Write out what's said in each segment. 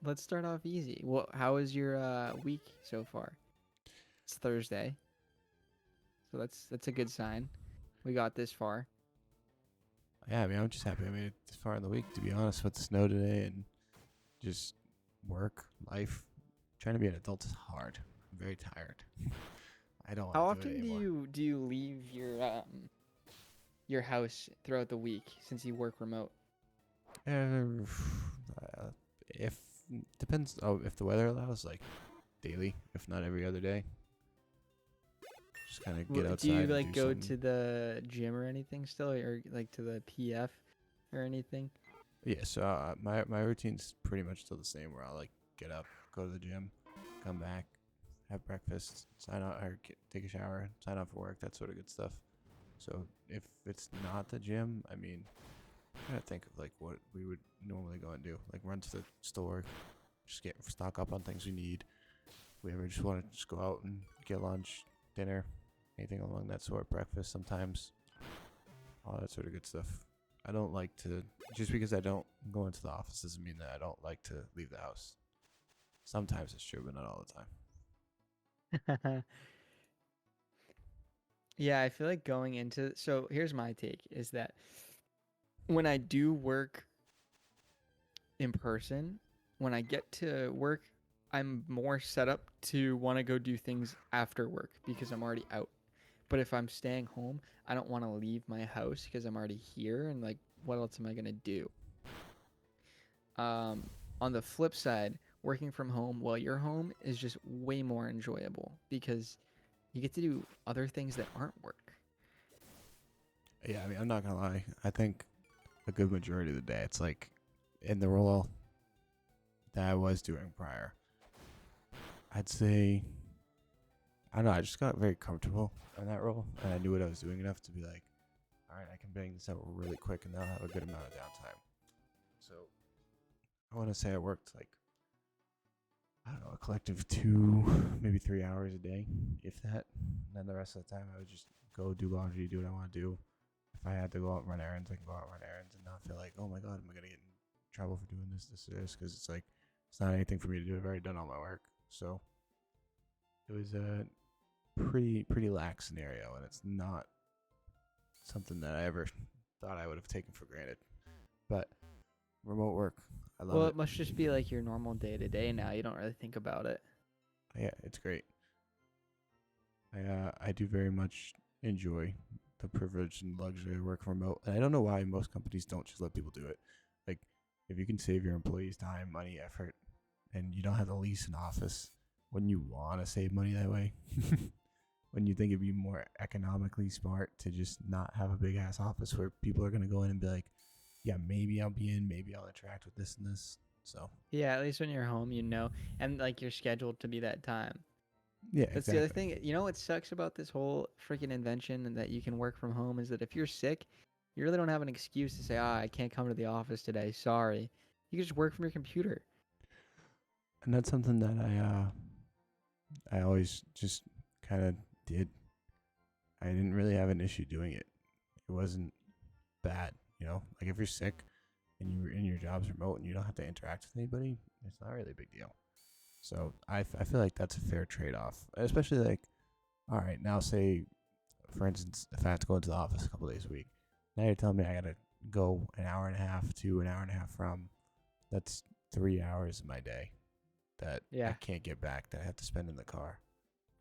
let's start off easy. Well, how is your week so far? It's Thursday, so that's a good sign. We got this far. Yeah, I mean, I'm just happy I made it this far in the week, to be honest, with the snow today and just work, life. Trying to be an adult is hard. I'm very tired. I don't How want to do it often do anymore. you leave your house throughout the week since you work remote? Uh, if depends. Oh, if the weather allows, like daily, if not every other day. Just kind of get Do you outside and like do go something. to the gym or anything still, or like to the PF or anything? Yeah, so my routine's pretty much still the same. Where I'll like get up, go to the gym, come back, have breakfast, sign out or take a shower, sign out for work, that sort of good stuff. So if it's not the gym, I mean, I gotta think of like what we would normally go and do, like run to the store, just get stock up on things we need. We ever just want to just go out and get lunch, dinner, anything along that sort, breakfast sometimes, all that sort of good stuff. I don't like to just because I don't go into the office doesn't mean that I don't like to leave the house. Sometimes it's true, but not all the time. Yeah, I feel like going into so here's my take is that when I do work in person, when I get to work, I'm more set up to want to go do things after work because I'm already out. But if I'm staying home, I don't want to leave my house because I'm already here and like what else am I going to do? Um, on the flip side, working from home while you're home is just way more enjoyable because you get to do other things that aren't work. Yeah, I mean, I'm not gonna lie. I think a good majority of the day, it's like in the role that I was doing prior. I'd say I don't know. I just got very comfortable in that role, and I knew what I was doing enough to be like, all right, I can bang this out really quick, and then I'll have a good amount of downtime. So I want to say I worked like I don't know a collective 2, maybe 3 hours a day, if that. And then the rest of the time, I would just go do laundry, do what I want to do. If I had to go out and run errands, I can go out and run errands and not feel like, oh my god, am I gonna get in trouble for doing this, or this? Because it's like it's not anything for me to do. I've already done all my work, so it was a pretty lax scenario, and it's not something that I ever thought I would have taken for granted. But remote work, I love Well, it it. must just be like your normal day to day now. You don't really think about it. Yeah, it's great. I do very much enjoy the privilege and luxury of working remote, and I don't know why most companies don't just let people do it. Like, if you can save your employees time, money, effort, and you don't have to lease an office, wouldn't you want to save money that way? Wouldn't you think it'd be more economically smart to just not have a big ass office where people are gonna go in and be like, yeah, maybe I'll be in, maybe I'll interact with this and this. So Yeah, at least when you're home, you know, and like you're scheduled to be that time. yeah, That's the other exactly. thing. You know what sucks about this whole freaking invention and that you can work from home is that if you're sick, you really don't have an excuse to say, "Ah, I can't come to the office today. Sorry." You can just work from your computer. And that's something that I always just kind of did. I didn't really have an issue doing it. It wasn't bad, Like if you're sick and you're in your job's remote and you don't have to interact with anybody, it's not really a big deal. So I feel like that's a fair trade off, especially like, all right, now say, for instance, if I have to go into the office a couple days a week, now you're telling me I gotta go an hour and a half to an hour and a half from. That's 3 hours of my day that I Yeah. can't get back that I have to spend in the car.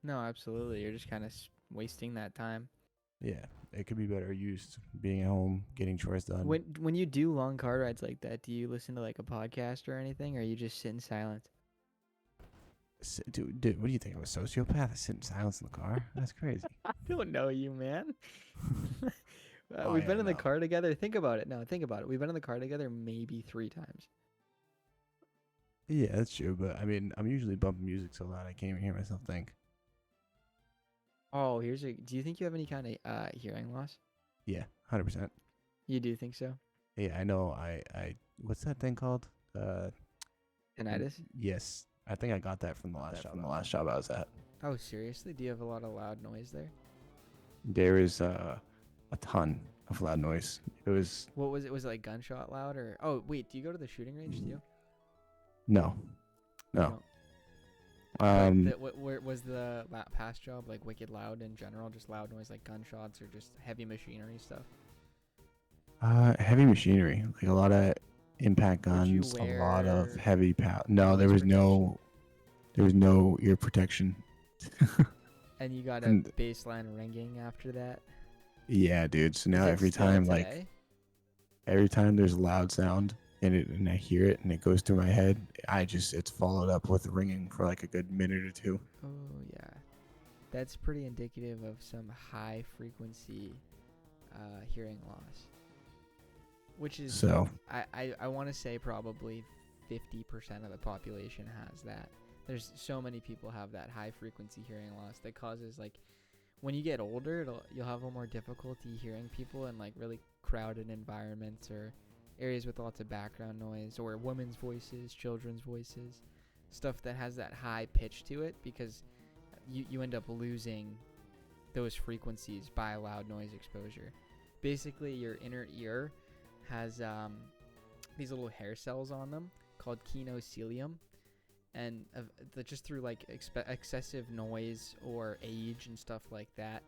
No, absolutely. You're just kind of wasting that time. Yeah, it could be better used being at home, getting chores done. When you do long car rides like that, do you listen to like a podcast or anything, or you just sit in silence? Dude, what do you think? I'm a sociopath? I sit in silence in the car? That's crazy. I don't know you, man. Oh, We've been yeah, in the no. car together. Think about it. No, think about it. We've been in the car together maybe 3 times. Yeah, that's true. But I mean, I'm usually bumping music so loud I can't even hear myself think. Oh, here's a. Do you think you have any kind of hearing loss? Yeah, 100%. You do think so? Yeah, I know. What's that thing called? Tinnitus? Yes. I think I got that from the last job I was at. Oh, seriously? Do you have a lot of loud noise there? There is a ton of loud noise. It was, What was it? Was it like gunshot loud or? Oh, wait. Do you go to the shooting range too? no. You No. don't. But Um, where was the past job like wicked loud in general? Just loud noise like gunshots or just heavy machinery stuff? heavy machinery, like a lot of impact Would you guns, a lot of wear heavy power. No, noise protection? there was no ear protection. And you got a And baseline ringing after that? yeah, dude. So Is now it still today? every time there's a loud sound and I hear it and it goes through my head, it's followed up with ringing for like a good minute or two. Oh yeah, that's pretty indicative of some high frequency hearing loss, which is So I want to say probably 50% of the population has that. There's so many people have that high frequency hearing loss that causes like when you get older, you'll have a little more difficulty hearing people in like really crowded environments or areas with lots of background noise or women's voices, children's voices, stuff that has that high pitch to it because you end up losing those frequencies by loud noise exposure. Basically, your inner ear has these little hair cells on them called kinocilium, and just through like excessive noise or age and stuff like that,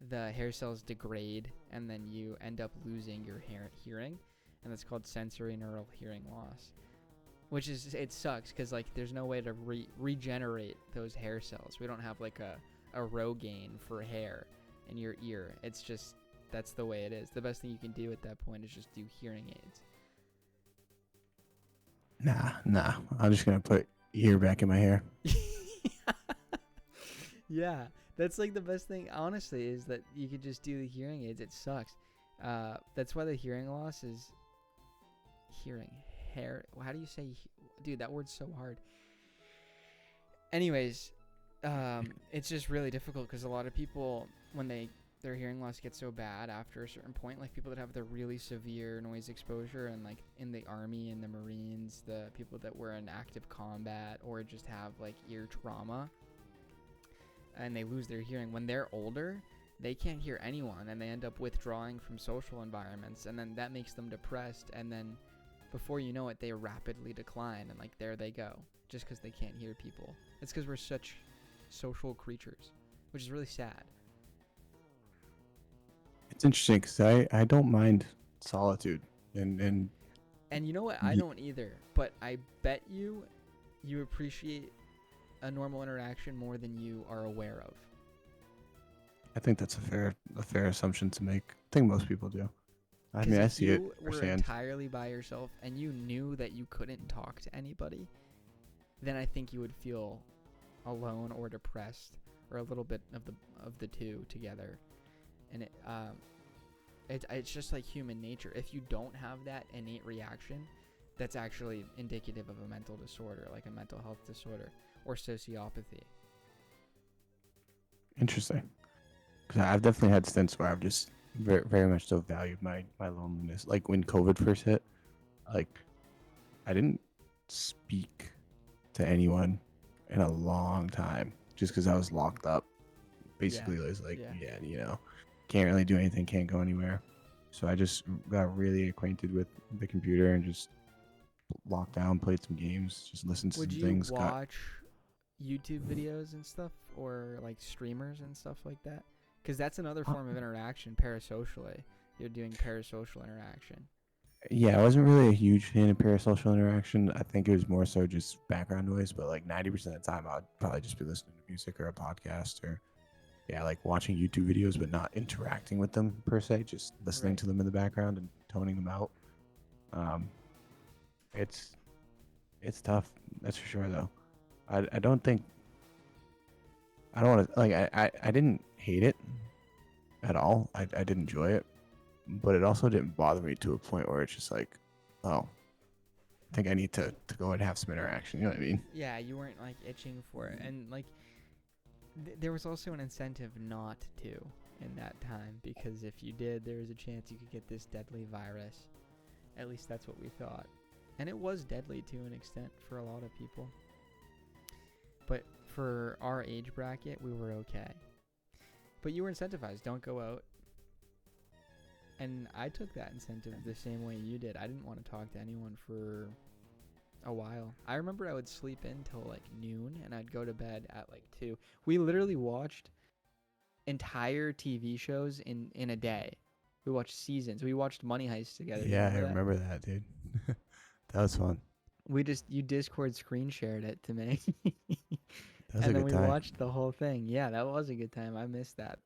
the hair cells degrade, and then you end up losing your hearing, and that's called sensory neural hearing loss. Which is it sucks because like there's no way to regenerate those hair cells. We don't have like a Rogaine for hair in your ear. It's just that's the way it is. The best thing you can do at that point is just do hearing aids. nah. I'm just gonna put ear back in my hair. Yeah, that's like the best thing, honestly, is that you could just do the hearing aids. It sucks. That's why the hearing loss is hearing hair. How do you say, dude? That word's so hard. Anyways, it's just really difficult because a lot of people, when their hearing loss gets so bad after a certain point, like people that have the really severe noise exposure and like in the army and the Marines, the people that were in active combat or just have like ear trauma and they lose their hearing when they're older, they can't hear anyone and they end up withdrawing from social environments, and then that makes them depressed, and then before you know it they rapidly decline, and like there they go just because they can't hear people. It's because we're such social creatures, which is really sad. It's interesting because I don't mind solitude and And you know what? I don't either. But I bet you appreciate a normal interaction more than you are aware of. I think that's a fair assumption to make. I think most people do. I Because mean, I if see it you were firsthand. entirely by yourself and you knew that you couldn't talk to anybody, then I think you would feel alone or depressed, or a little bit of the two together. And it's just like human nature. If you don't have that innate reaction, that's actually indicative of a mental disorder, like a mental health disorder or sociopathy. Interesting. Because I've definitely had stints where I've just very much so valued my loneliness. Like when COVID first hit, like I didn't speak to anyone in a long time just because I was locked up. Basically, I was like, Yeah. can't really do anything, can't go anywhere. So I just got really acquainted with the computer and just locked down, played some games, just listened to Would some you things. watch YouTube videos and stuff, or like streamers and stuff like that? Because that's another form of interaction, parasocially. You're doing parasocial interaction. Yeah, I wasn't really a huge fan of parasocial interaction. I think it was more so just background noise, but like 90% of the time, I'd probably just be listening to music or a podcast or, yeah, like watching YouTube videos, but not interacting with them per se, just listening Right. to them in the background and toning them out. Um, it's it's tough, that's for sure, though. I don't think, I don't want to, like, I didn't hate it at all. I did enjoy it, but it also didn't bother me to a point where it's just like, oh, I think I need to go and have some interaction. You know what I mean? Yeah, you weren't like itching for it, and like there was also an incentive not to in that time, because if you did, there was a chance you could get this deadly virus. At least that's what we thought, and it was deadly to an extent for a lot of people. But for our age bracket, we were okay. But you were incentivized. Don't go out. And I took that incentive the same way you did. I didn't want to talk to anyone for a while. I remember I would sleep in till like noon and I'd go to bed at like 2. We literally watched entire TV shows in a day. We watched seasons. We watched Money Heist together. Do you Yeah, I remember that? remember that, dude. That was fun. We just you Discord screen shared it to me. That was a And then good we time. watched the whole thing. Yeah, that was a good time. I missed that.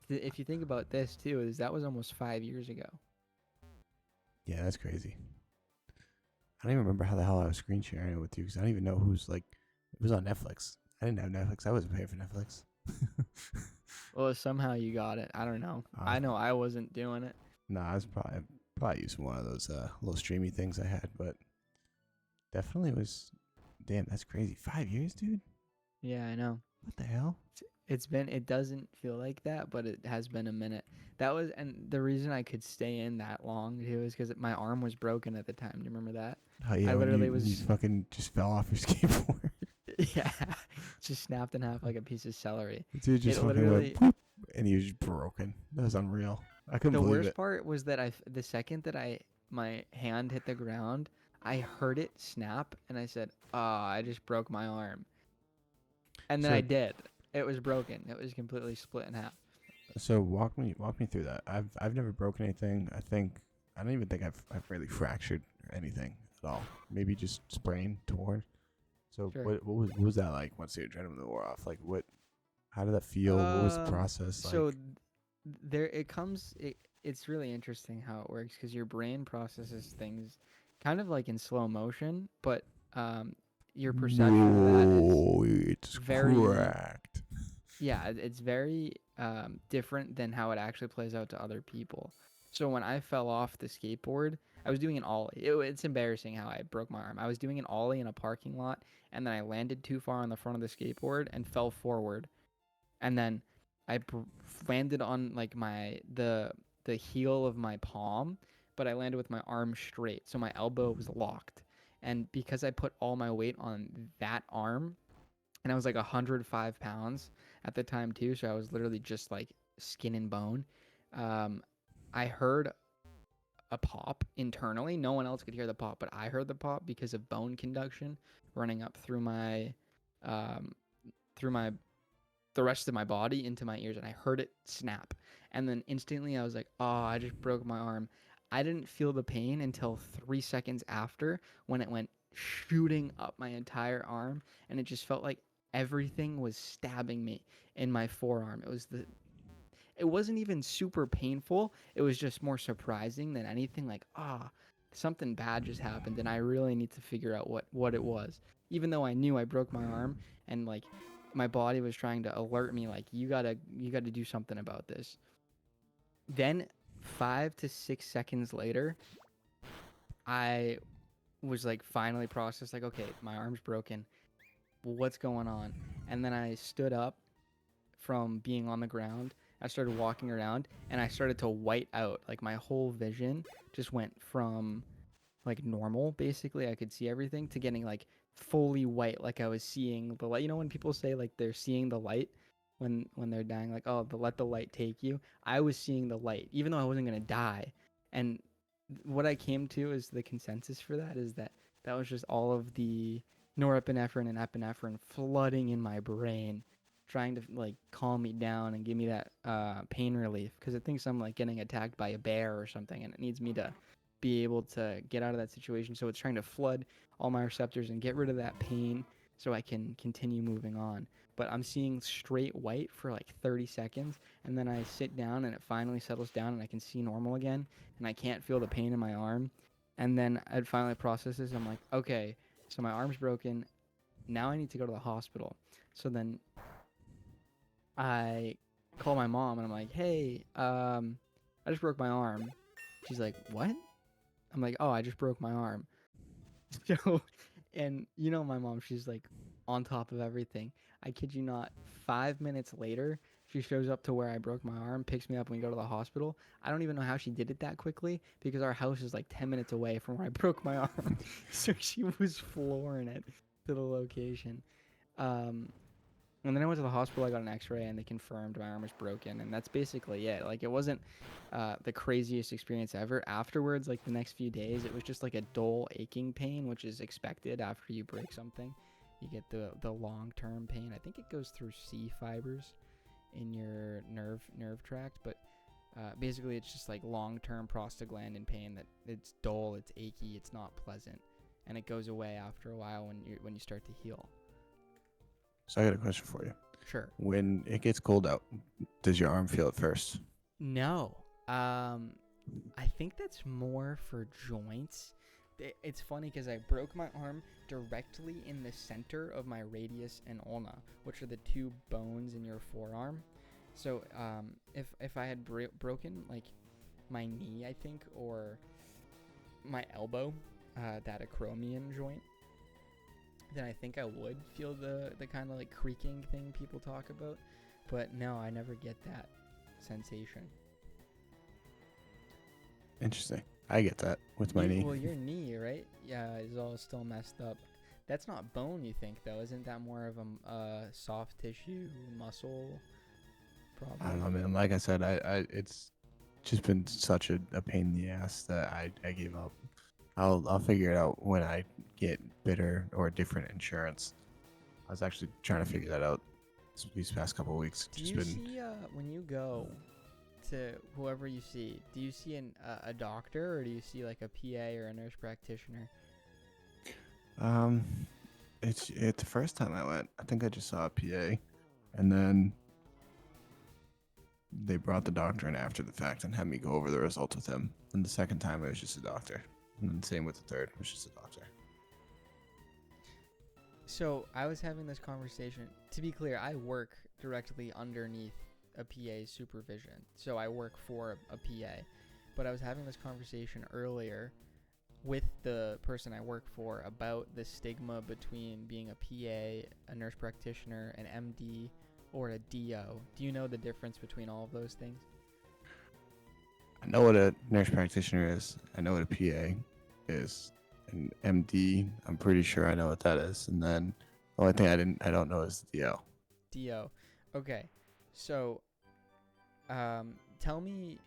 If you think about this too, is that was almost 5 years ago. Yeah, that's crazy. I don't even remember how the hell I was screen sharing it with you because I don't even know who's like. It was on Netflix. I didn't have Netflix. I wasn't paying for Netflix. Well, somehow you got it. I don't know. I was, I know I wasn't doing it. nah, I was probably using one of those little streamy things I had, but definitely was. Damn, that's crazy. 5 years, dude. Yeah, I know. What the hell? It doesn't feel like that, but it has been a minute. That was, and the reason I could stay in that long too is because my arm was broken at the time. Do you remember that? Oh I yeah, literally when you was, fucking just fell off your skateboard. yeah, just snapped in half like a piece of celery. The dude just It fucking went literally, boop, and he was just broken. That was unreal. I couldn't the believe worst it. part was that the second that my hand hit the ground, I heard it snap, and I said, "Ah, I just broke my arm," and then I So did. It was broken. It was completely split in half. so walk me through that. I've never broken anything. I don't even think I've really fractured anything at all. Maybe just sprained, torn. So Sure. what was that like once the adrenaline wore off? Like what? How did that feel? What was the Um, process so like? there it comes. It's really interesting how it works because your brain processes things kind of like in slow motion, but um, your perception of that is No, it's very cracked. yeah, it's very different than how it actually plays out to other people. So when I fell off the skateboard, I was doing an ollie. It's embarrassing how I broke my arm. I was doing an ollie in a parking lot, and then I landed too far on the front of the skateboard and fell forward, and then I landed on like the heel of my palm, but I landed with my arm straight, so my elbow was locked. And because I put all my weight on that arm, and I was like 105 pounds at the time too, so I was literally just like skin and bone. Um, I heard a pop internally. No one else could hear the pop, but I heard the pop because of bone conduction running up um, through my the rest of my body into my ears, and I heard it snap. And then instantly I was like, oh, I just broke my arm. I didn't feel the pain until 3 seconds after when it went shooting up my entire arm, and it just felt like everything was stabbing me in my forearm. It wasn't even super painful. It was just more surprising than anything, like, something bad just happened and I really need to figure out what it was. Even though I knew I broke my arm and like my body was trying to alert me like you got to do something about this. Then 5 to 6 seconds later, I was like finally processed like okay, my arm's broken. What's going on? And then I stood up from being on the ground. I started walking around and I started to white out. Like my whole vision just went from like normal, basically. I could see everything to getting like fully white, like I was seeing the light. You know when people say like they're seeing the light when they're dying, like oh, let the light take you. I was seeing the light, even though I wasn't gonna die. And what I came to is the consensus for that is that that was just all of the norepinephrine and epinephrine flooding in my brain, trying to like calm me down and give me that pain relief because it thinks I'm like getting attacked by a bear or something, and it needs me to be able to get out of that situation. So it's trying to flood all my receptors and get rid of that pain so I can continue moving on. But I'm seeing straight white for like 30 seconds, and then I sit down and it finally settles down and I can see normal again, and I can't feel the pain in my arm. And then it finally processes. I'm like, okay, so my arm's broken. Now I need to go to the hospital. So then I call my mom and I'm like, hey, I just broke my arm. She's like, what? I'm like, oh, I just broke my arm. So, and you know my mom, she's like on top of everything. I kid you not, 5 minutes later, she shows up to where I broke my arm, picks me up, and we go to the hospital. I don't even know how she did it that quickly because our house is like 10 minutes away from where I broke my arm. So she was flooring it to the location. Um, And then I went to the hospital. I got an X-ray, and they confirmed my arm was broken, and that's basically it. Like, it wasn't the craziest experience ever. Afterwards, like the next few days, it was just like a dull aching pain, which is expected after you break something. You get the long-term pain. I think it goes through C fibers in your nerve tract, but basically it's just like long-term prostaglandin pain that it's dull, it's achy, it's not pleasant, and it goes away after a while when you start to heal. So I got a question for you. Sure. When it gets cold out, does your arm feel it first? No. I think that's more for joints. It's funny because I broke my arm directly in the center of my radius and ulna, which are the two bones in your forearm. So if I had broken like my knee, I think, or my elbow, that acromion joint, then I think I would feel the kind of like creaking thing people talk about. But no, I never get that sensation. Interesting. I get that with my knee. Well, your knee, right? Yeah, is all still messed up. That's not bone, you think, though? Isn't that more of a soft tissue muscle problem? I don't know, man. Like I said, I it's just been such a pain in the ass that I gave up. I'll figure it out when I get better or different insurance. I was actually trying to figure that out these past couple of weeks. Do you see when you go to whoever you see? Do you see a doctor, or do you see like a PA or a nurse practitioner? It's the first time I went. I think I just saw a PA, and then they brought the doctor in after the fact and had me go over the results with him. And the second time it was just a doctor, and then same with the third, it was just a doctor. So I was having this conversation. To be clear, I work directly underneath a PA's supervision. So I work for a PA. But I was having this conversation earlier with the person I work for about the stigma between being a PA, a nurse practitioner, an MD, or a DO. Do you know the difference between all of those things? I know what a nurse practitioner is. I know what a PA is. An MD, I'm pretty sure I know what that is. And then the only thing I don't know is the DO. DO. Okay. So, tell me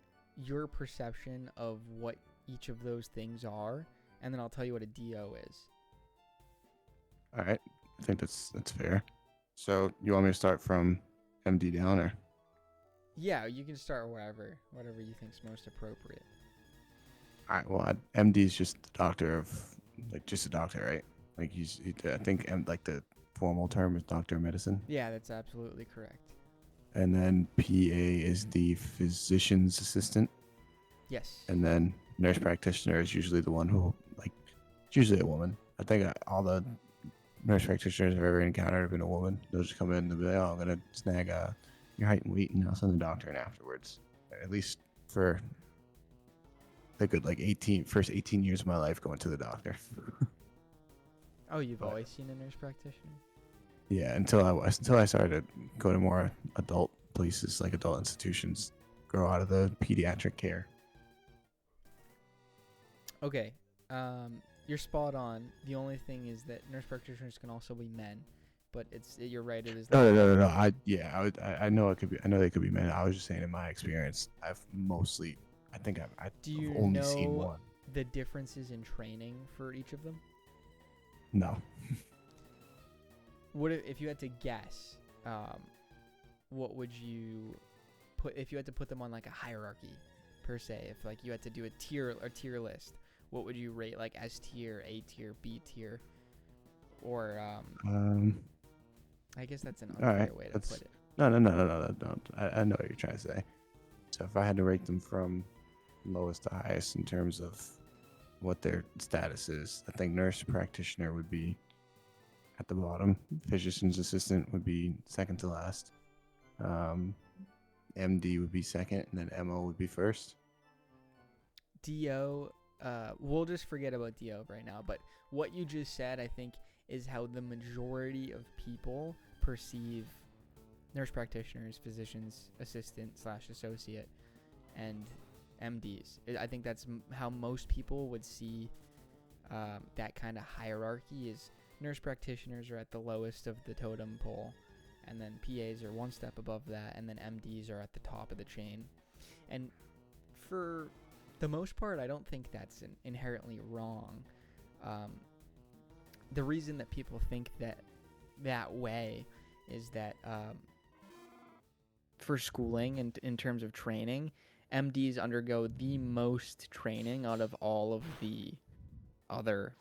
your perception of what each of those things are, and then I'll tell you what a DO is. All right, I think that's fair. So you want me to start from MD down, or? Yeah, you can start whatever you think's most appropriate. All right. Well, MD is just the doctor of, like, just a doctor, right? Like I think like the formal term is doctor of medicine. Yeah, that's absolutely correct. And then PA is the physician's assistant. Yes. And then nurse practitioner is usually the one who, like, it's usually a woman. I think all the nurse practitioners I've ever encountered have been a woman. They'll just come in and they'll be like, oh, I'm going to snag your height and weight, and I'll send the doctor in afterwards. At least for the good, like, first 18 years of my life going to the doctor. Oh, you've always seen a nurse practitioner? Yeah, until I started to go to more adult places, like adult institutions, grow out of the pediatric care. Okay. You're spot on. The only thing is that nurse practitioners can also be men, but you're right. It is. No. I know it could be. I know they could be men. I was just saying, in my experience, I've only seen one. The differences in training for each of them? No. What if you had to guess? What would you put if you had to put them on like a hierarchy, per se? If like you had to do a tier list, what would you rate, like S tier, A tier, B tier, or I guess that's an unfair way to put it. No. I know what you're trying to say. So if I had to rate them from lowest to highest in terms of what their status is, I think nurse practitioner would be at the bottom. Physician's assistant would be second to last. MD would be second, and then MO would be first. DO, we'll just forget about DO right now, but what you just said, I think, is how the majority of people perceive nurse practitioners, physicians, assistant / associate, and MDs. I think that's how most people would see that kind of hierarchy. Is nurse practitioners are at the lowest of the totem pole, and then PAs are one step above that, and then MDs are at the top of the chain. And for the most part, I don't think that's inherently wrong. The reason that people think that way is that for schooling and in terms of training, MDs undergo the most training out of all of the other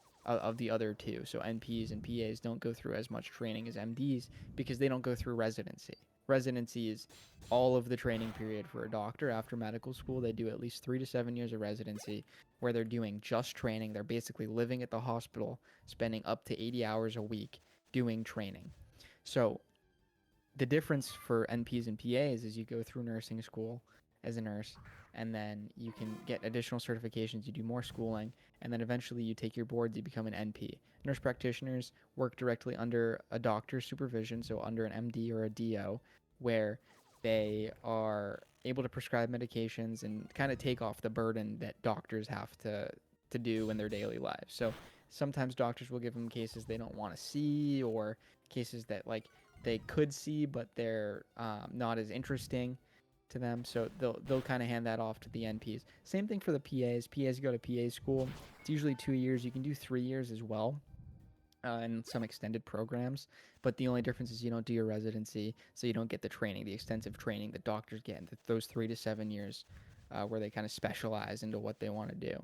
two. So NPs and PAs don't go through as much training as MDs because they don't go through residency. Residency is all of the training period for a doctor. After medical school, they do at least 3 to 7 years of residency where they're doing just training. They're basically living at the hospital, spending up to 80 hours a week doing training. So the difference for NPs and PAs is you go through nursing school as a nurse, and then you can get additional certifications, you do more schooling, and then eventually you take your boards, you become an NP. Nurse practitioners work directly under a doctor's supervision, so under an MD or a DO, where they are able to prescribe medications and kind of take off the burden that doctors have to do in their daily lives. So sometimes doctors will give them cases they don't want to see, or cases that like they could see but they're not as interesting to them, so they'll kind of hand that off to the NPs. Same thing for the PAs. PAs go to PA school. It's usually 2 years. You can do 3 years as well in some extended programs, but the only difference is you don't do your residency, so you don't get the training, the extensive training that doctors get in those 3 to 7 years where they kind of specialize into what they want to do.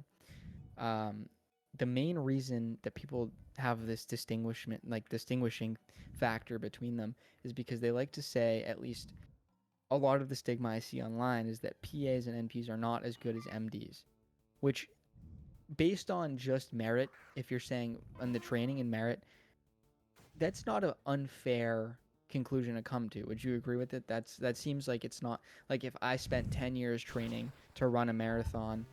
The main reason that people have this distinguishing factor between them is because they like to say, at least a lot of the stigma I see online is that PAs and NPs are not as good as MDs, which, based on just merit, if you're saying on the training and merit, that's not an unfair conclusion to come to. Would you agree with it? That seems like it's not, like if I spent 10 years training to run a marathon,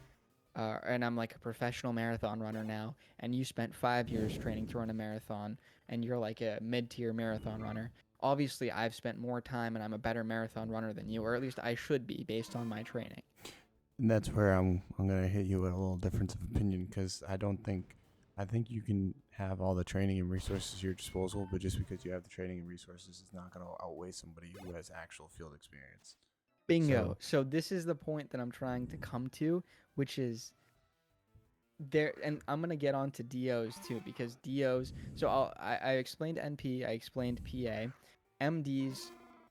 and I'm like a professional marathon runner now, and you spent 5 years training to run a marathon, and you're like a mid-tier marathon runner. Obviously, I've spent more time and I'm a better marathon runner than you, or at least I should be based on my training. And that's where I'm gonna hit you with a little difference of opinion, because I think you can have all the training and resources at your disposal, but just because you have the training and resources is not gonna outweigh somebody who has actual field experience. Bingo. So this is the point that I'm trying to come to, which is there, and I'm gonna get on to DOs too, because DOs. So I explained NP, I explained PA. MDs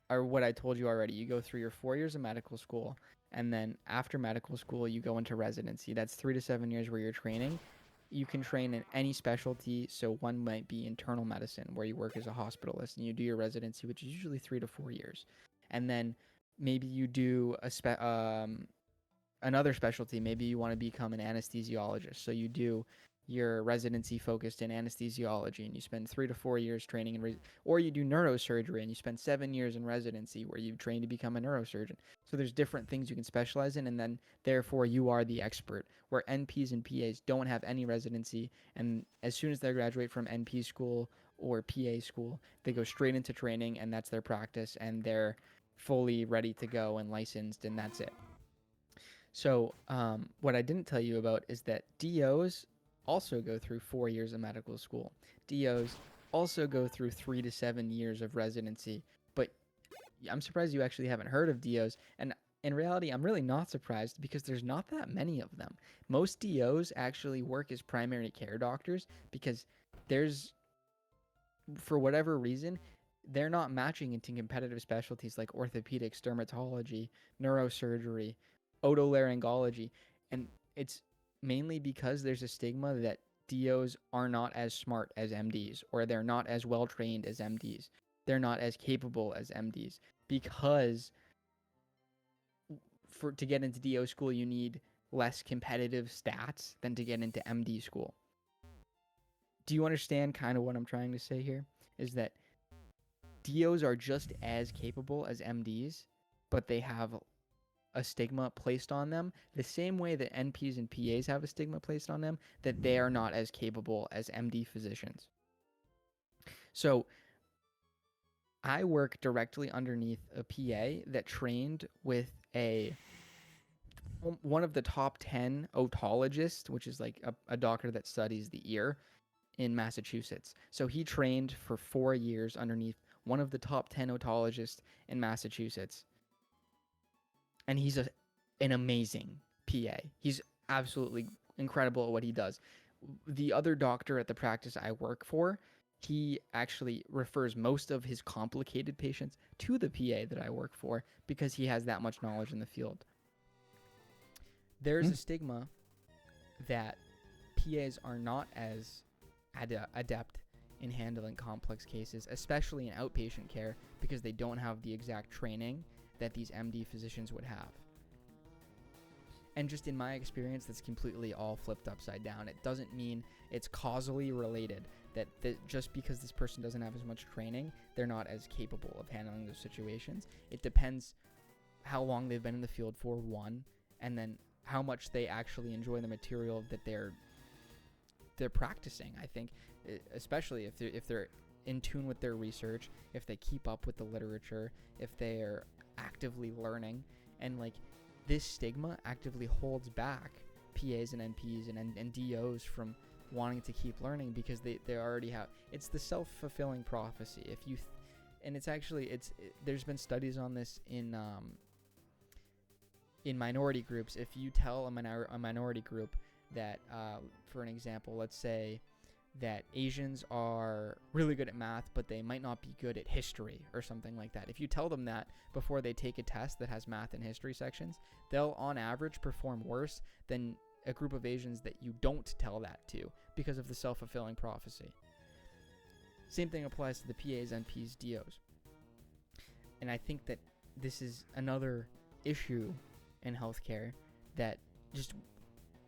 are what I told you already. You go through your 4 years of medical school, and then after medical school, you go into residency. That's 3 to 7 years where you're training. You can train in any specialty. So one might be internal medicine, where you work as a hospitalist, and you do your residency, which is usually 3 to 4 years, and then maybe you do another specialty. Maybe you want to become an anesthesiologist, so you do your residency focused in anesthesiology, and you spend 3 to 4 years training in or you do neurosurgery and you spend 7 years in residency where you train to become a neurosurgeon. So there's different things you can specialize in, and then therefore you are the expert, where NPs and PAs don't have any residency, and as soon as they graduate from NP school or PA school, they go straight into training, and that's their practice, and they're fully ready to go and licensed, and that's it. So what I didn't tell you about is that DOs also go through 4 years of medical school. DOs also go through 3 to 7 years of residency. But I'm surprised you actually haven't heard of DOs. And in reality, I'm really not surprised, because there's not that many of them. Most DOs actually work as primary care doctors because there's, for whatever reason, they're not matching into competitive specialties like orthopedics, dermatology, neurosurgery, otolaryngology. And it's mainly because there's a stigma that DOs are not as smart as MDs, or they're not as well trained as MDs. They're not as capable as MDs, because to get into DO school, you need less competitive stats than to get into MD school. Do you understand kind of what I'm trying to say here? Is that DOs are just as capable as MDs, but they have a stigma placed on them the same way that NPs and PAs have a stigma placed on them, that they are not as capable as MD physicians. So I work directly underneath a PA that trained with one of the top 10 otologists, which is like a doctor that studies the ear in Massachusetts. So he trained for 4 years underneath one of the top 10 otologists in Massachusetts. And he's an amazing PA. He's absolutely incredible at what he does. The other doctor at the practice I work for, he actually refers most of his complicated patients to the PA that I work for because he has that much knowledge in the field. There's a stigma that PAs are not as adept in handling complex cases, especially in outpatient care, because they don't have the exact training that these MD physicians would have. And just in my experience, that's completely all flipped upside down. It doesn't mean it's causally related, that just because this person doesn't have as much training, they're not as capable of handling those situations. It depends how long they've been in the field for, one, and then how much they actually enjoy the material that they're practicing. I think, especially if they're in tune with their research, if they keep up with the literature, if they're actively learning, and like this stigma actively holds back PAs and NPs and DOs from wanting to keep learning because they already have. It's the self-fulfilling prophecy. If you and it's actually there's been studies on this in minority groups. If you tell a minority group that, for an example, let's say that Asians are really good at math, but they might not be good at history or something like that. If you tell them that before they take a test that has math and history sections, they'll on average perform worse than a group of Asians that you don't tell that to because of the self-fulfilling prophecy. Same thing applies to the PAs, NPs, DOs. And I think that this is another issue in healthcare that just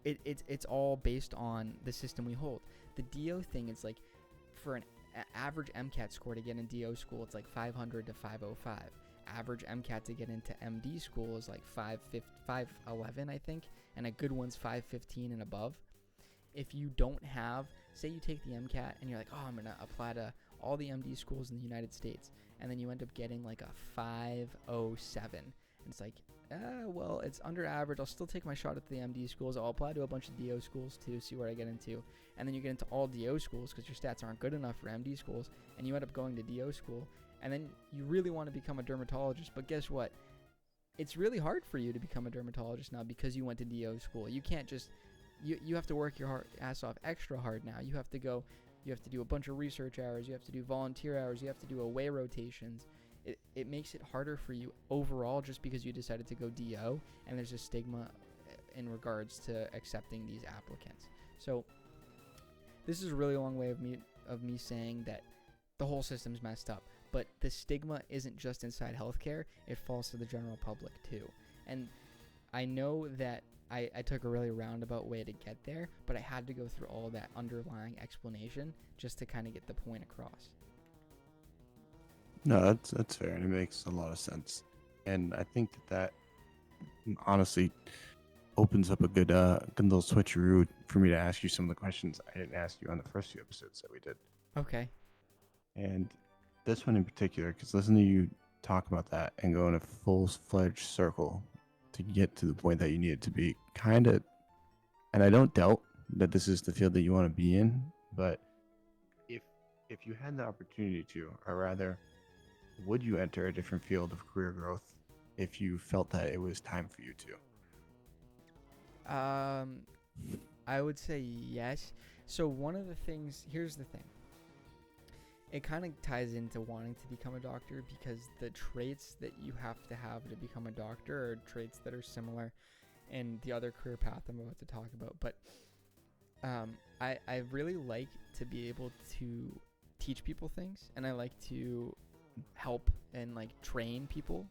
it's all based on the system we hold. The DO thing is like, for an average MCAT score to get in DO school, it's like 500 to 505. Average MCAT to get into MD school is like 511, I think, and a good one's 515 and above. If you don't have, say you take the MCAT and you're like, oh, I'm going to apply to all the MD schools in the United States, and then you end up getting like a 507. And it's like, well, it's under average. I'll still take my shot at the MD schools. I'll apply to a bunch of DO schools too, see where I get into. And then you get into all DO schools because your stats aren't good enough for MD schools, and you end up going to DO school. And then you really want to become a dermatologist, but guess what? It's really hard for you to become a dermatologist now because you went to DO school. You can't just, you have to work your ass off extra hard now. You have to do a bunch of research hours. You have to do volunteer hours. You have to do away rotations. It makes it harder for you overall just because you decided to go DO, and there's a stigma in regards to accepting these applicants. So this is a really long way of me saying that the whole system's messed up, but the stigma isn't just inside healthcare, it falls to the general public too. And I know that I took a really roundabout way to get there, but I had to go through all that underlying explanation just to kind of get the point across. No, that's fair, and it makes a lot of sense. And I think that honestly opens up a good little switcheroo for me to ask you some of the questions I didn't ask you on the first few episodes that we did. Okay. And this one in particular, because listening to you talk about that and go in a full-fledged circle to get to the point that you need it to be, kind of, and I don't doubt that this is the field that you want to be in, but if you had the opportunity to, or rather, would you enter a different field of career growth if you felt that it was time for you to? I would say yes. So one of the things, here's the thing. It kind of ties into wanting to become a doctor because the traits that you have to become a doctor are traits that are similar in the other career path I'm about to talk about. But I really like to be able to teach people things, and I like to help and like train people.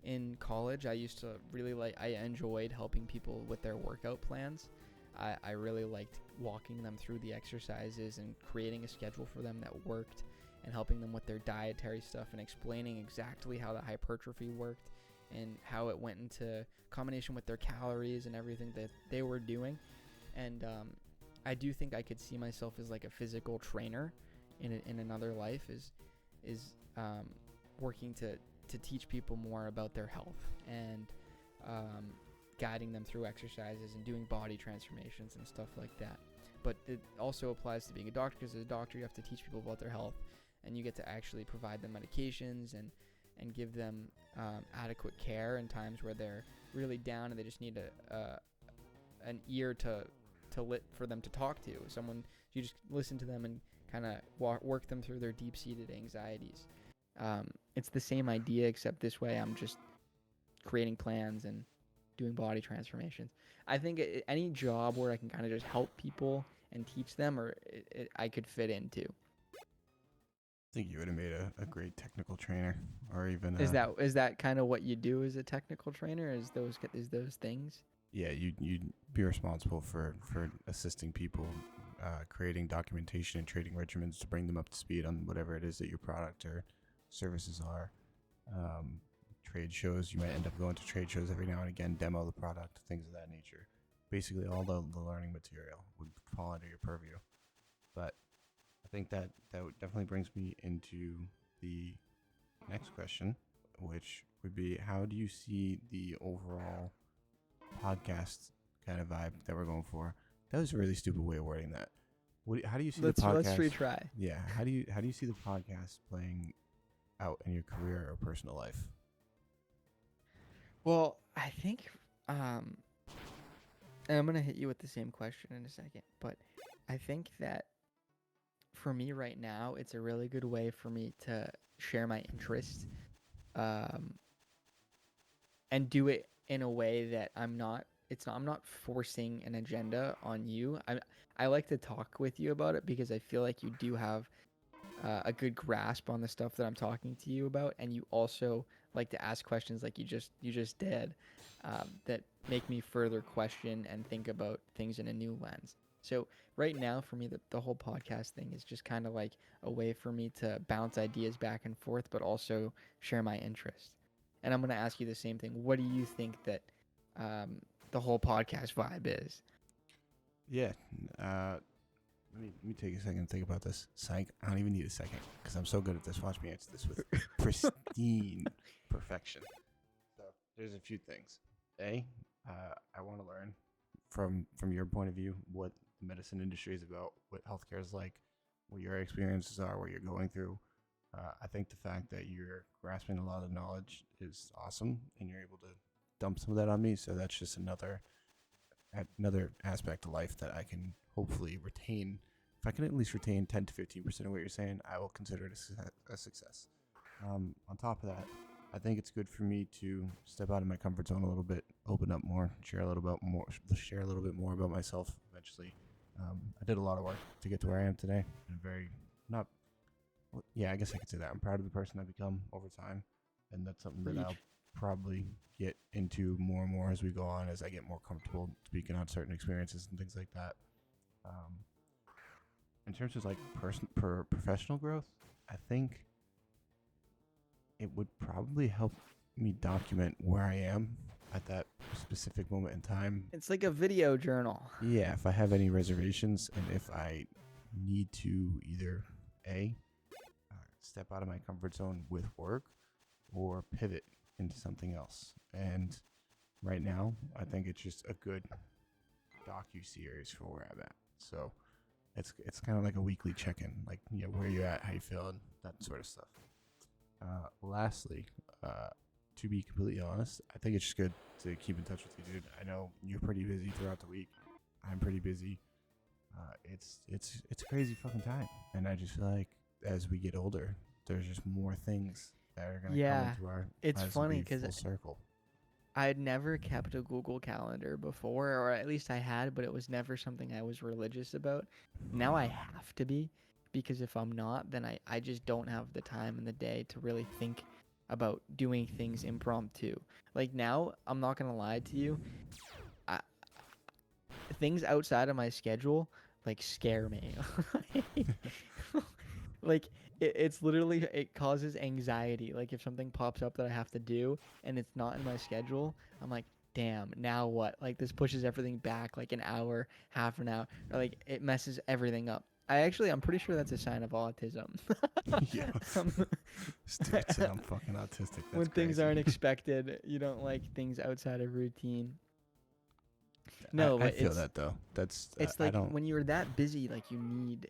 In college, I used to I enjoyed helping people with their workout plans. I really liked walking them through the exercises and creating a schedule for them that worked, and helping them with their dietary stuff and explaining exactly how the hypertrophy worked and how it went into combination with their calories and everything that they were doing. And I do think I could see myself as like a physical trainer in another life, is working to teach people more about their health and guiding them through exercises and doing body transformations and stuff like that. But it also applies to being a doctor, because as a doctor you have to teach people about their health and you get to actually provide them medications and give them adequate care in times where they're really down and they just need an ear to lit for them to talk to. Someone, you just listen to them and kind of work them through their deep-seated anxieties. It's the same idea, except this way I'm just creating plans and doing body transformations. I think any job where I can kind of just help people and teach them, or I could fit into. I think you would have made a great technical trainer, or even Is that kind of what you do as a technical trainer? Is those things? yeah, you'd be responsible for assisting people, creating documentation and trading regimens to bring them up to speed on whatever it is that your product or services are. Trade shows, you might end up going to trade shows every now and again, demo the product, things of that nature. Basically, all the learning material would fall under your purview. But I think that definitely brings me into the next question, which would be, how do you see the overall podcast kind of vibe that we're going for? That was a really stupid way of wording that. How do you see the podcast? Let's retry. Yeah, how do you see the podcast playing out in your career or personal life? Well, I think, and I'm gonna hit you with the same question in a second, but I think that for me right now, it's a really good way for me to share my interests, and do it in a way that I'm not forcing an agenda on you. I like to talk with you about it because I feel like you do have a good grasp on the stuff that I'm talking to you about, and you also like to ask questions like you just did, that make me further question and think about things in a new lens. So right now for me, the whole podcast thing is just kind of like a way for me to bounce ideas back and forth, but also share my interest. And I'm going to ask you the same thing. What do you think that the whole podcast vibe is? Yeah. Let me take a second and think about this. Psych. I don't even need a second because I'm so good at this. Watch me answer this with pristine perfection. So there's a few things. I want to learn from your point of view what the medicine industry is about, what healthcare is like, what your experiences are, what you're going through. I think the fact that you're grasping a lot of knowledge is awesome, and you're able to dump some of that on me. So that's just another aspect of life that I can hopefully retain. If I can at least retain 10 to 15% of what you're saying, I will consider it a success. On top of that, I think it's good for me to step out of my comfort zone a little bit, open up more, share a little bit more about myself eventually. I did a lot of work to get to where I am today. I guess I could say that. I'm proud of the person I've become over time, and that's something that I'll probably get into more and more as we go on, as I get more comfortable speaking on certain experiences and things like that. In terms of like professional growth, I think it would probably help me document where I am at that specific moment in time. It's like a video journal. Yeah, if I have any reservations and if I need to either step out of my comfort zone with work or pivot into something else. And right now, I think it's just a good docu-series for where I'm at. So it's kind of like a weekly check-in, like, where you're at, how you feeling, that sort of stuff. Lastly, to be completely honest, I think it's just good to keep in touch with you, dude. I know you're pretty busy throughout the week. I'm pretty busy. It's a crazy fucking time, and I just feel like as we get older, there's just more things that are gonna come into our it's lives funny and be because full circle. I had never kept a Google Calendar before, or at least I had, but it was never something I was religious about. Now I have to be, because if I'm not, then I just don't have the time in the day to really think about doing things impromptu. Like now, I'm not going to lie to you, things outside of my schedule, like, scare me. Like, it's literally, it causes anxiety. Like, if something pops up that I have to do and it's not in my schedule, I'm like, damn, now what? Like, this pushes everything back like an hour, half an hour, or like it messes everything up. I'm pretty sure that's a sign of autism. Yeah. Stuart said I'm fucking autistic. That's When things crazy. aren't expected, you don't like things outside of routine. I feel that though. That's It's I like don't. when you're that busy, like you need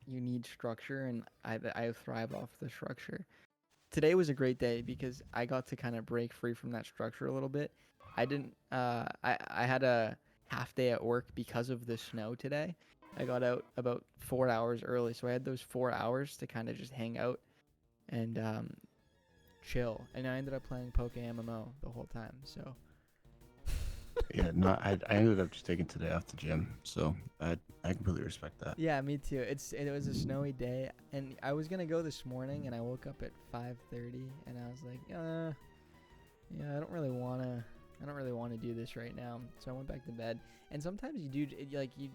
you need structure, and I thrive off the structure. Today was a great day because I got to kind of break free from that structure a little bit. I didn't. I had a half day at work because of the snow today. I got out about 4 hours early, so I had those 4 hours to kind of just hang out and chill. And I ended up playing Poke MMO the whole time. So Yeah, no, I ended up just taking today off the gym, so I completely respect that. yeah, me too. It was a snowy day, and I was gonna go this morning, and I woke up at 5:30, and I was like, yeah, I don't really wanna do this right now. So I went back to bed. And sometimes you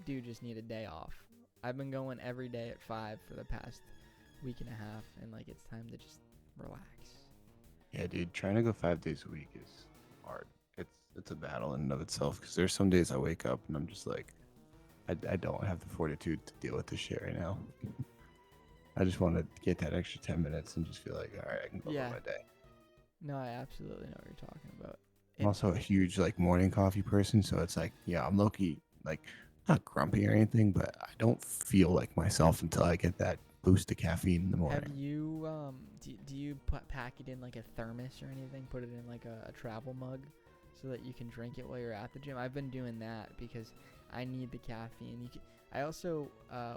do just need a day off. I've been going every day at 5 for the past week and a half, and like it's time to just relax. Yeah, dude, trying to go 5 days a week is hard. It's a battle in and of itself because there's some days I wake up and I'm just like, I don't have the fortitude to deal with this shit right now. I just want to get that extra 10 minutes and just feel like, all right, I can go Yeah. about my day. No, I absolutely know what you're talking about. I'm also a huge like morning coffee person, so it's like, yeah, I'm low key like not grumpy or anything, but I don't feel like myself until I get that boost of caffeine in the Have morning. you do you pack it in like a thermos or anything? Put it in like a travel mug so that you can drink it while you're at the gym. I've been doing that because I need the caffeine. I also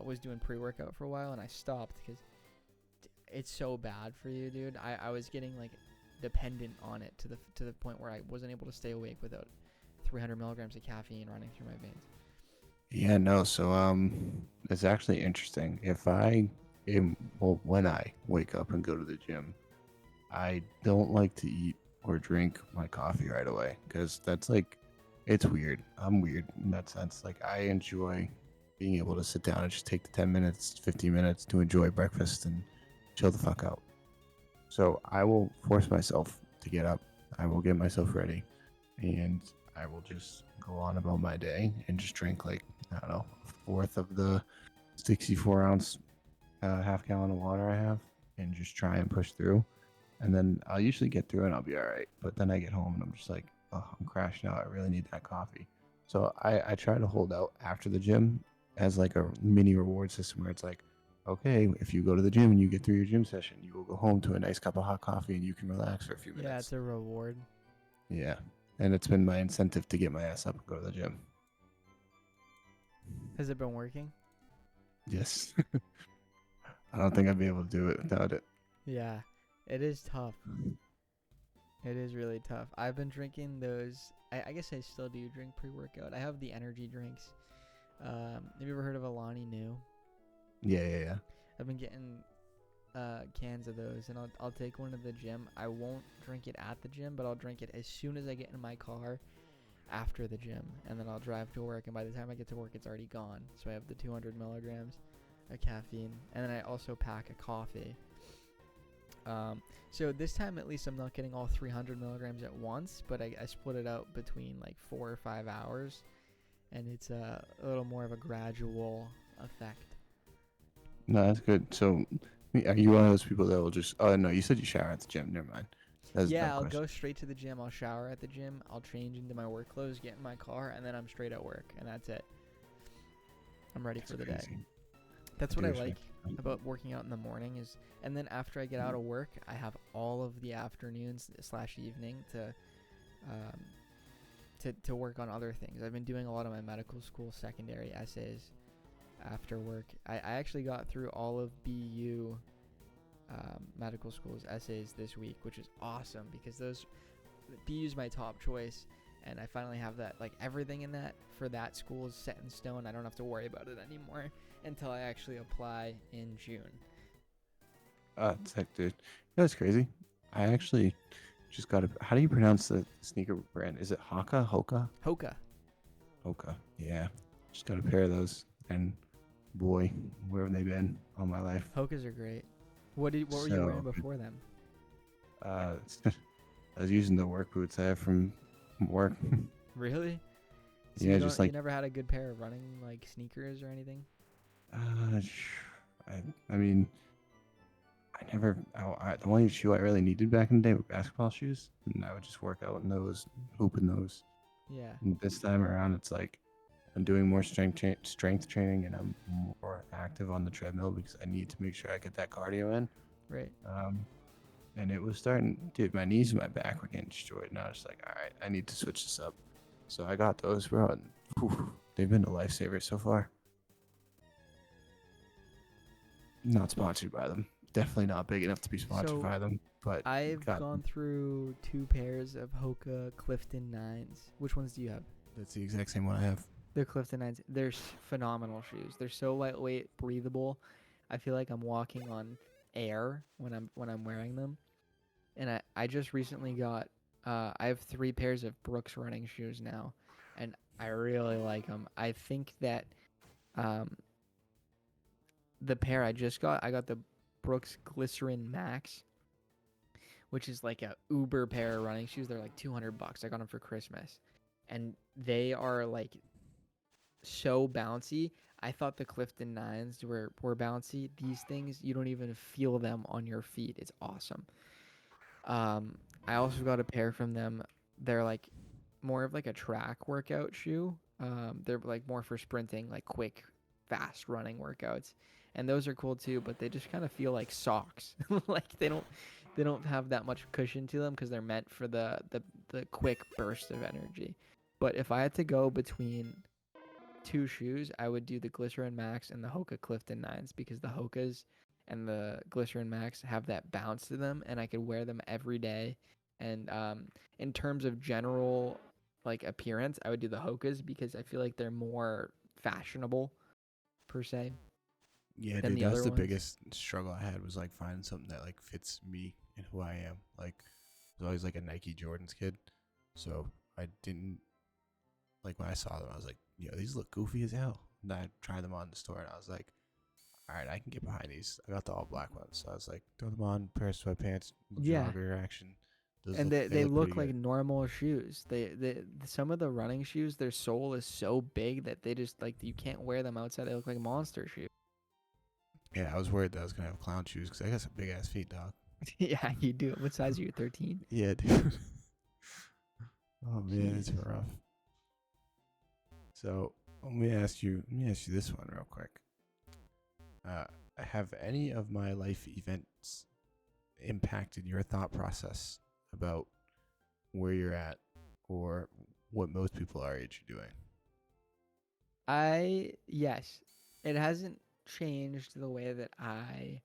was doing pre-workout for a while, and I stopped because it's so bad for you, dude. I was getting like dependent on it to the point where I wasn't able to stay awake without 300 milligrams of caffeine running through my veins. Yeah, no. So it's actually interesting. If I am well, when I wake up and go to the gym, I don't like to eat or drink my coffee right away because that's like, it's weird. I'm weird in that sense. Like I enjoy being able to sit down and just take the 10 minutes, 15 minutes to enjoy breakfast and chill the fuck out. So I will force myself to get up. I will get myself ready and I will just go on about my day and just drink like, I don't know, a fourth of the 64-ounce half gallon of water I have and just try and push through. And then I'll usually get through and I'll be all right. But then I get home and I'm just like, oh, I'm crashing out. I really need that coffee. So I try to hold out after the gym as like a mini reward system where it's like, okay, if you go to the gym and you get through your gym session, you will go home to a nice cup of hot coffee and you can relax for a few Yeah, minutes. it's a reward. Yeah. And it's been my incentive to get my ass up and go to the gym. Has it been working? Yes. I don't think I'd be able to do it without it. Yeah, it is tough. It is really tough. I've been drinking those. I guess I still do drink pre-workout. I have the energy drinks. Have you ever heard of Alani Nu? Yeah. I've been getting cans of those, and I'll take one to the gym. I won't drink it at the gym, but I'll drink it as soon as I get in my car after the gym, and then I'll drive to work. And by the time I get to work, it's already gone. So I have the 200 milligrams of caffeine, and then I also pack a coffee. So this time at least I'm not getting all 300 milligrams at once, but I split it out between like 4 or 5 hours, and it's a little more of a gradual effect. No, that's good. So, are you one of those people that will just? Oh no, you said you shower at the gym. Never mind. That's a Yeah, dumb I'll question. go straight to the gym. I'll shower at the gym. I'll change into my work clothes, get in my car, and then I'm straight at work, and that's it. I'm ready That's for the day. crazy. That's what I Seriously. like about working out in the morning is, and then after I get out of work, I have all of the afternoons slash evening um, to work on other things. I've been doing a lot of my medical school secondary essays after work. I actually got through all of BU medical school's essays this week, which is awesome because BU's my top choice, and I finally have that, like everything in that for that school is set in stone. I don't have to worry about it anymore until I actually apply in June. It's like, dude, that's crazy. I actually just got a. How do you pronounce the sneaker brand? Is it Hoka? Hoka? Hoka. Hoka. Yeah. Just got a pair of those, and boy, where have they been all my life? Hokas are great. What were you wearing So, before them? uh, I was using the work boots I have from work. Really? So Yeah, you just don't you like never had a good pair of running like sneakers or anything? Uh, I mean, the only shoe I really needed back in the day were basketball shoes, and I would just work out in those, hoop in those. Yeah. And this time around, it's like, I'm doing more strength training, and I'm more active on the treadmill because I need to make sure I get that cardio in. Right. And it was starting, dude. My knees and my back were getting destroyed, and I was like, all right, I need to switch this up. So I got those, bro. And whew, they've been a lifesaver so far. Not sponsored by them. Definitely not big enough to be sponsored So, by them. But I've got gone through 2 pairs of Hoka Clifton 9s. Which ones do you have? that's the exact same one I have. They're Clifton 9s. They're phenomenal shoes. They're so lightweight, breathable. I feel like I'm walking on air when I'm wearing them. And I just recently got I have 3 pairs of Brooks running shoes now, and I really like them. I think that um the pair I got the Brooks Glycerin Max, which is like a uber pair of running shoes. They're like $200. I got them for Christmas, and they are like so bouncy. I thought the Clifton 9s were bouncy. These things, you don't even feel them on your feet. It's awesome. I also got a pair from them. They're like more of like a track workout shoe. They're like more for sprinting, like quick, fast running workouts. And those are cool too, but they just kind of feel like socks. Like they don't have that much cushion to them because they're meant for the quick burst of energy. But if I had to go between 2 shoes, I would do the Glycerin Max and the Hoka Clifton 9s because the Hokas and the Glycerin Max have that bounce to them, and I could wear them every day. And in terms of general like appearance, I would do the Hokas because I feel like they're more fashionable per se Yeah, than dude, the that's other the ones. biggest struggle I had was like finding something that like fits me and who I am. Like, I was always like a Nike Jordans kid, so I didn't like when I saw them. I was like, yo, these look goofy as hell. And I tried them on in the store, and I was like, all right, I can get behind these. I got the all black ones, so I was like, throw them on, pair of sweatpants, Yeah, jogger action. Those and look they look pretty look like good. normal shoes. They some of the running shoes, their sole is so big that they just like you can't wear them outside. They look like monster shoes. Yeah, I was worried that I was gonna have clown shoes because I got some big ass feet, dog. Yeah, you do. What size are you? 13? Yeah, dude. Oh man, it's Jesus. rough. So let me ask you this one real quick. Uh, have any of my life events impacted your thought process about where you're at or what most people our age are doing? Yes, it hasn't changed the way that I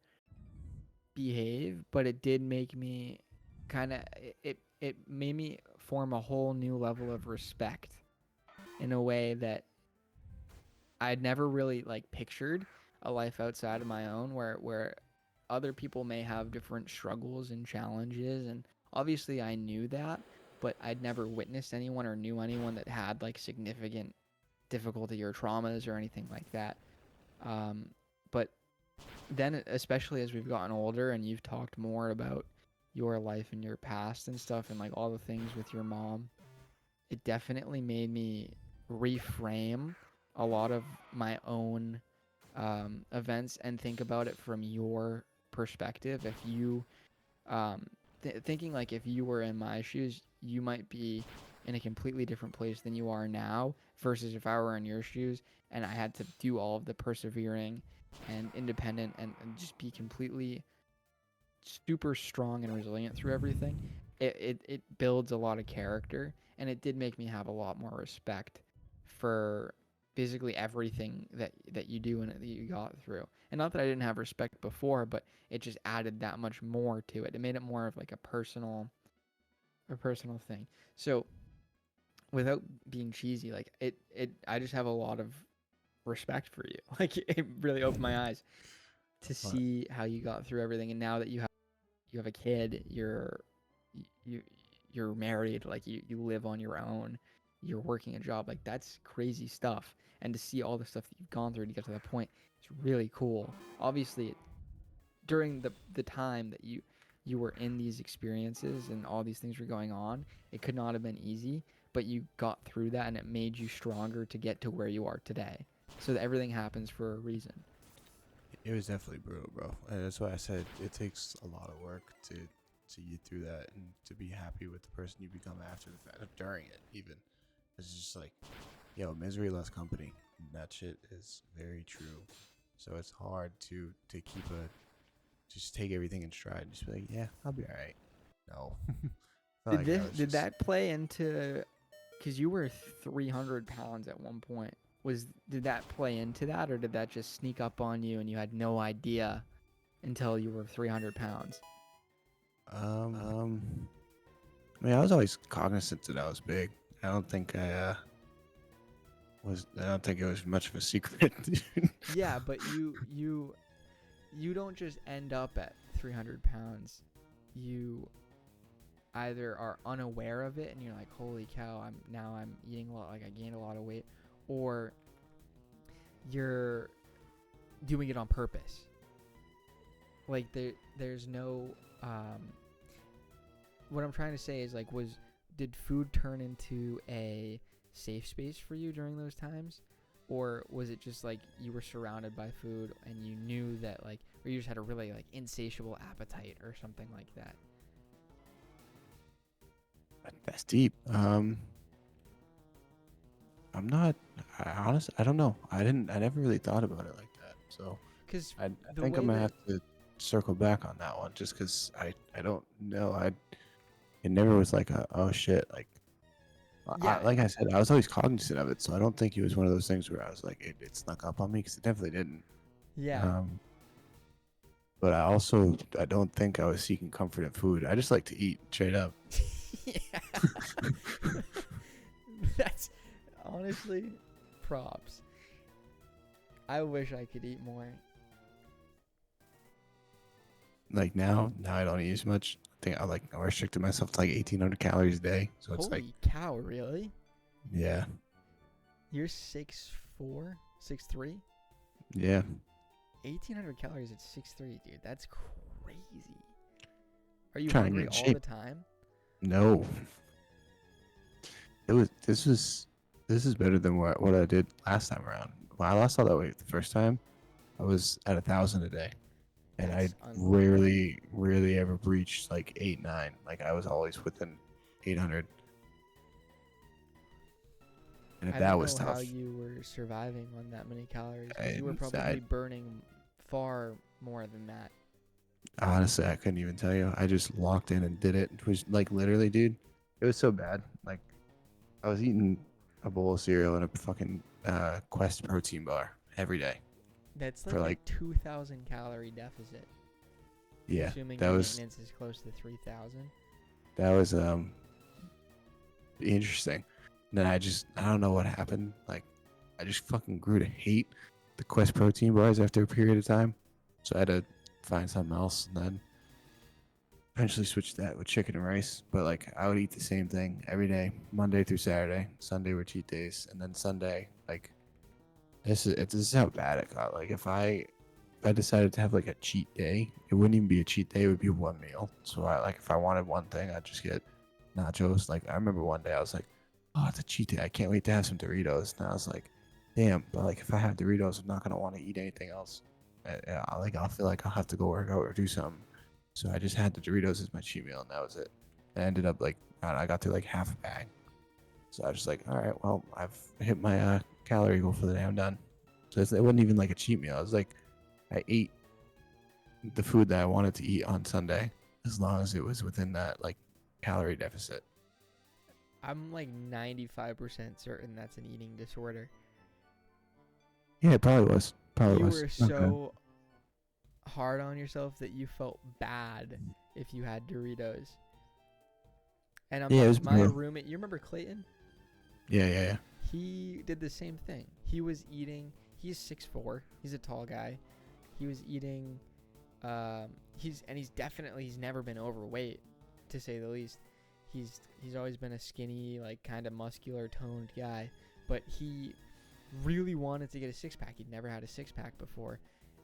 behave, but it did make me kind of it made me form a whole new level of respect in a way that I'd never really like pictured a life outside of my own where other people may have different struggles and challenges, and obviously I knew that, but I'd never witnessed anyone or knew anyone that had like significant difficulty or traumas or anything like that. Um, but then, especially as we've gotten older and you've talked more about your life and your past and stuff, and like all the things with your mom, it definitely made me reframe a lot of my own events and think about it from your perspective. If you um, thinking like if you were in my shoes, you might be in a completely different place than you are now versus if I were in your shoes and I had to do all of the persevering and independent and just be completely super strong and resilient through everything. It builds a lot of character, and it did make me have a lot more respect for basically everything that you do and that you got through. And not that I didn't have respect before, but it just added that much more to it. It made it more of like a personal thing. So without being cheesy, like it I just have a lot of respect for you. Like it really opened my eyes to But see how you got through everything, and now that you have a kid, you you're married, like you live on your own, you're working a job, like that's crazy stuff. And to see all the stuff that you've gone through to get to that point, it's really cool. Obviously, during the time that you were in these experiences and all these things were going on, it could not have been easy, but you got through that and it made you stronger to get to where you are today. So that everything happens for a reason. it was definitely brutal, bro. And that's why I said it takes a lot of work to get through that and to be happy with the person you become after the fact, during it even. It's just like Yo, misery loves company. That shit is very true. So it's hard to keep a just take everything in stride. Just be like, yeah, I'll be all right. No, not like I was Did just. that play into, because you were 300 pounds at one point? Did that play into that, or did that just sneak up on you and you had no idea until you were 300 pounds? Um, I mean, I was always cognizant that I was big. I don't think I was. I don't think it was much of a secret, dude. Yeah, but you don't just end up at 300 pounds. You either are unaware of it and you're like, holy cow, I'm eating a lot, like I gained a lot of weight, or you're doing it on purpose. Like there's no what I'm trying to say is like, did food turn into a safe space for you during those times? Or was it just like you were surrounded by food and you knew that, like, or you just had a really like insatiable appetite or something like that? That's deep. I'm not. I don't know. I didn't. I never really thought about it like that. So Because I the think way I'm gonna that, have to circle back on that one, just because I don't know. It never was like a oh shit like. yeah, Like I said, I was always cognizant of it, so I don't think it was one of those things where I was like, it snuck up on me, because it definitely didn't. yeah. Um, but I don't think I was seeking comfort in food. I just like to eat straight up. Yeah. That's honestly props. I wish I could eat more. Like now I don't eat as much. I think I restricted myself to like 1,800 calories a day. So it's like, Holy cow, really? yeah, You're 6'4", 6'3"? yeah. 1,800 calories at 6'3", dude. That's crazy. Are you Trying to hungry get in all shape. the time? No, it was. This is better than what I did last time around. When I lost all that weight the first time, I was at 1,000 a day, and I That's unbelievable. rarely ever breached like 8, 9. Like I was always within 800, and I that don't was know how tough. you were surviving on that many calories, because you were And probably burning far more than that. honestly, I couldn't even tell you. I just locked in and did it. It was like literally, dude. It was so bad. Like I was eating a bowl of cereal and a fucking Quest protein bar every day That's for like a like 2,000 calorie deficit, yeah. assuming That your was maintenance is close to 3,000. that was interesting. And then I don't know what happened. Like I just fucking grew to hate the Quest protein bars after a period of time. So I had to find something else, and then eventually switched that with chicken and rice. But like I would eat the same thing every day, Monday through Saturday. Sunday were cheat days, and then Sunday, like this is how bad it got. Like if I decided to have like a cheat day, it wouldn't even be a cheat day. It would be one meal. So I like if I wanted one thing, I'd just get nachos. Like I remember one day I was like, oh, it's a cheat day. I can't wait to have some Doritos. And I was like, damn. But like if I have Doritos, I'm not gonna want to eat anything else. I'll feel like I'll have to go work out or do something. So I just had the Doritos as my cheat meal, and that was it. I ended up like I got through like half a bag. So I was just like, all right, well, I've hit my calorie goal for the day. I'm done. So it wasn't even like a cheat meal. It was like I ate the food that I wanted to eat on Sunday, as long as it was within that like calorie deficit. I'm like 95% certain that's an eating disorder. Yeah, it probably was. Probably You was. were Okay. so hard on yourself that you felt bad if you had Doritos. And Yeah, it was my bad. roommate, you remember Clayton? Yeah. He did the same thing. He was eating. He's 6'4". He's a tall guy. He was eating. He's never been overweight, to say the least. He's always been a skinny, like kind of muscular toned guy, but he really wanted to get a six pack. He'd never had a six pack before,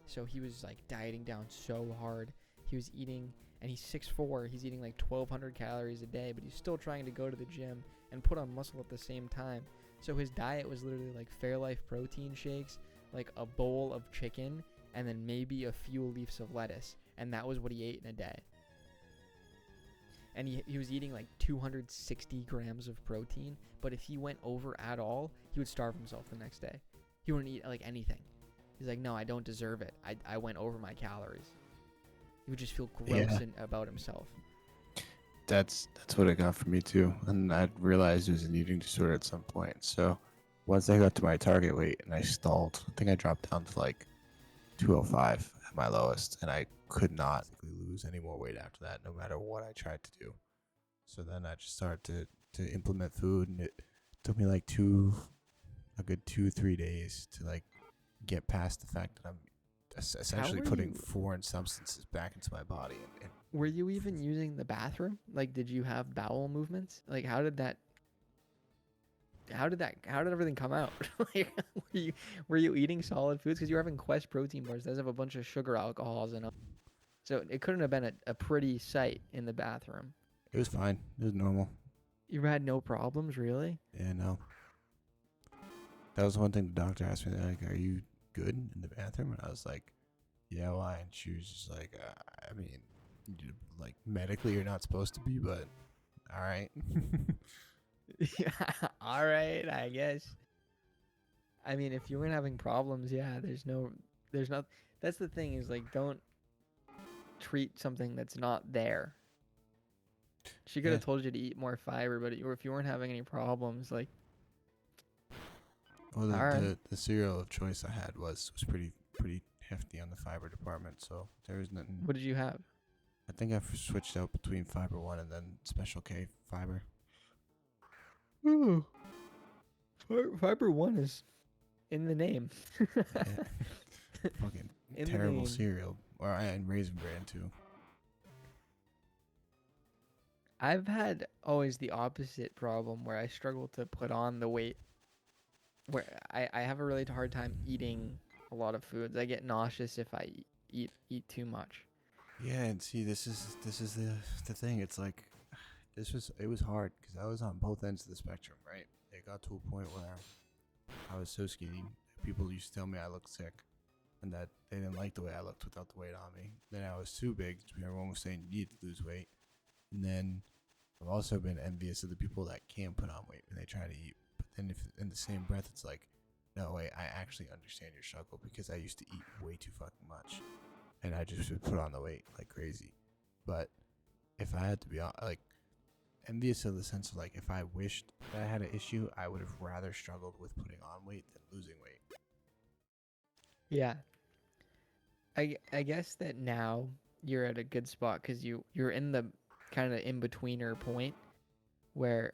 so he was like dieting down so hard. He was eating, and he's 6'4". He's eating like 1,200 calories a day, but he's still trying to go to the gym and put on muscle at the same time. So his diet was literally like Fairlife protein shakes, like a bowl of chicken, and then maybe a few leaves of lettuce, and that was what he ate in a day. and he was eating like 260 grams of protein. But if he went over at all, he would starve himself the next day. He wouldn't eat like anything. He's like, no, I don't deserve it. I went over my calories. He would just feel gross about himself. That's what it got for me too, and I realized it was an eating disorder at some point. So once I got to my target weight and I stalled, I think I dropped down to like 205 at my lowest, and I could not lose any more weight after that, no matter what I tried to do. So then I just started to implement food, and it took me like a good 2-3 days to like get past the fact that I'm essentially putting foreign substances back into my body. And were you even using the bathroom? Like, did you have bowel movements? Like, how did everything come out? Like, were you eating solid foods? Because you were having Quest protein bars. Those have a bunch of sugar alcohols in them. So it couldn't have been a pretty sight in the bathroom. It was fine. It was normal. You had no problems, really? Yeah, no. That was one thing the doctor asked me, like, are you good in the bathroom? And I was like, yeah, why? And she was just like, I mean, like, medically you're not supposed to be, but all right. Yeah, all right, I guess. I mean, if you weren't having problems, yeah, there's not. That's the thing, is like, don't treat something that's not there. She could have told you to eat more fiber, but if you weren't having any problems, like. Well, the cereal of choice I had was pretty hefty on the fiber department, so there was nothing. What did you have? I think I switched out between Fiber One and then Special K fiber. Ooh. Fiber One is in the name. Fucking terrible cereal, and Raisin Bran too. I've had always the opposite problem where I struggle to put on the weight. Where I have a really hard time eating a lot of foods. I get nauseous if I eat too much. Yeah, and see, this is the thing. It's like it was hard because I was on both ends of the spectrum, right? It got to a point where I was so skinny, people used to tell me I looked sick, and that they didn't like the way I looked without the weight on me. Then I was too big, everyone was saying you need to lose weight. And then I've also been envious of the people that can put on weight when they try to eat. But then if in the same breath it's like, no, wait, I actually understand your struggle because I used to eat way too fucking much. And I just would put on the weight like crazy. But if I had to be like envious of the sense of like, if I wished that I had an issue, I would have rather struggled with putting on weight than losing weight. Yeah. I guess that now you're at a good spot because you're in the kind of in-betweener point where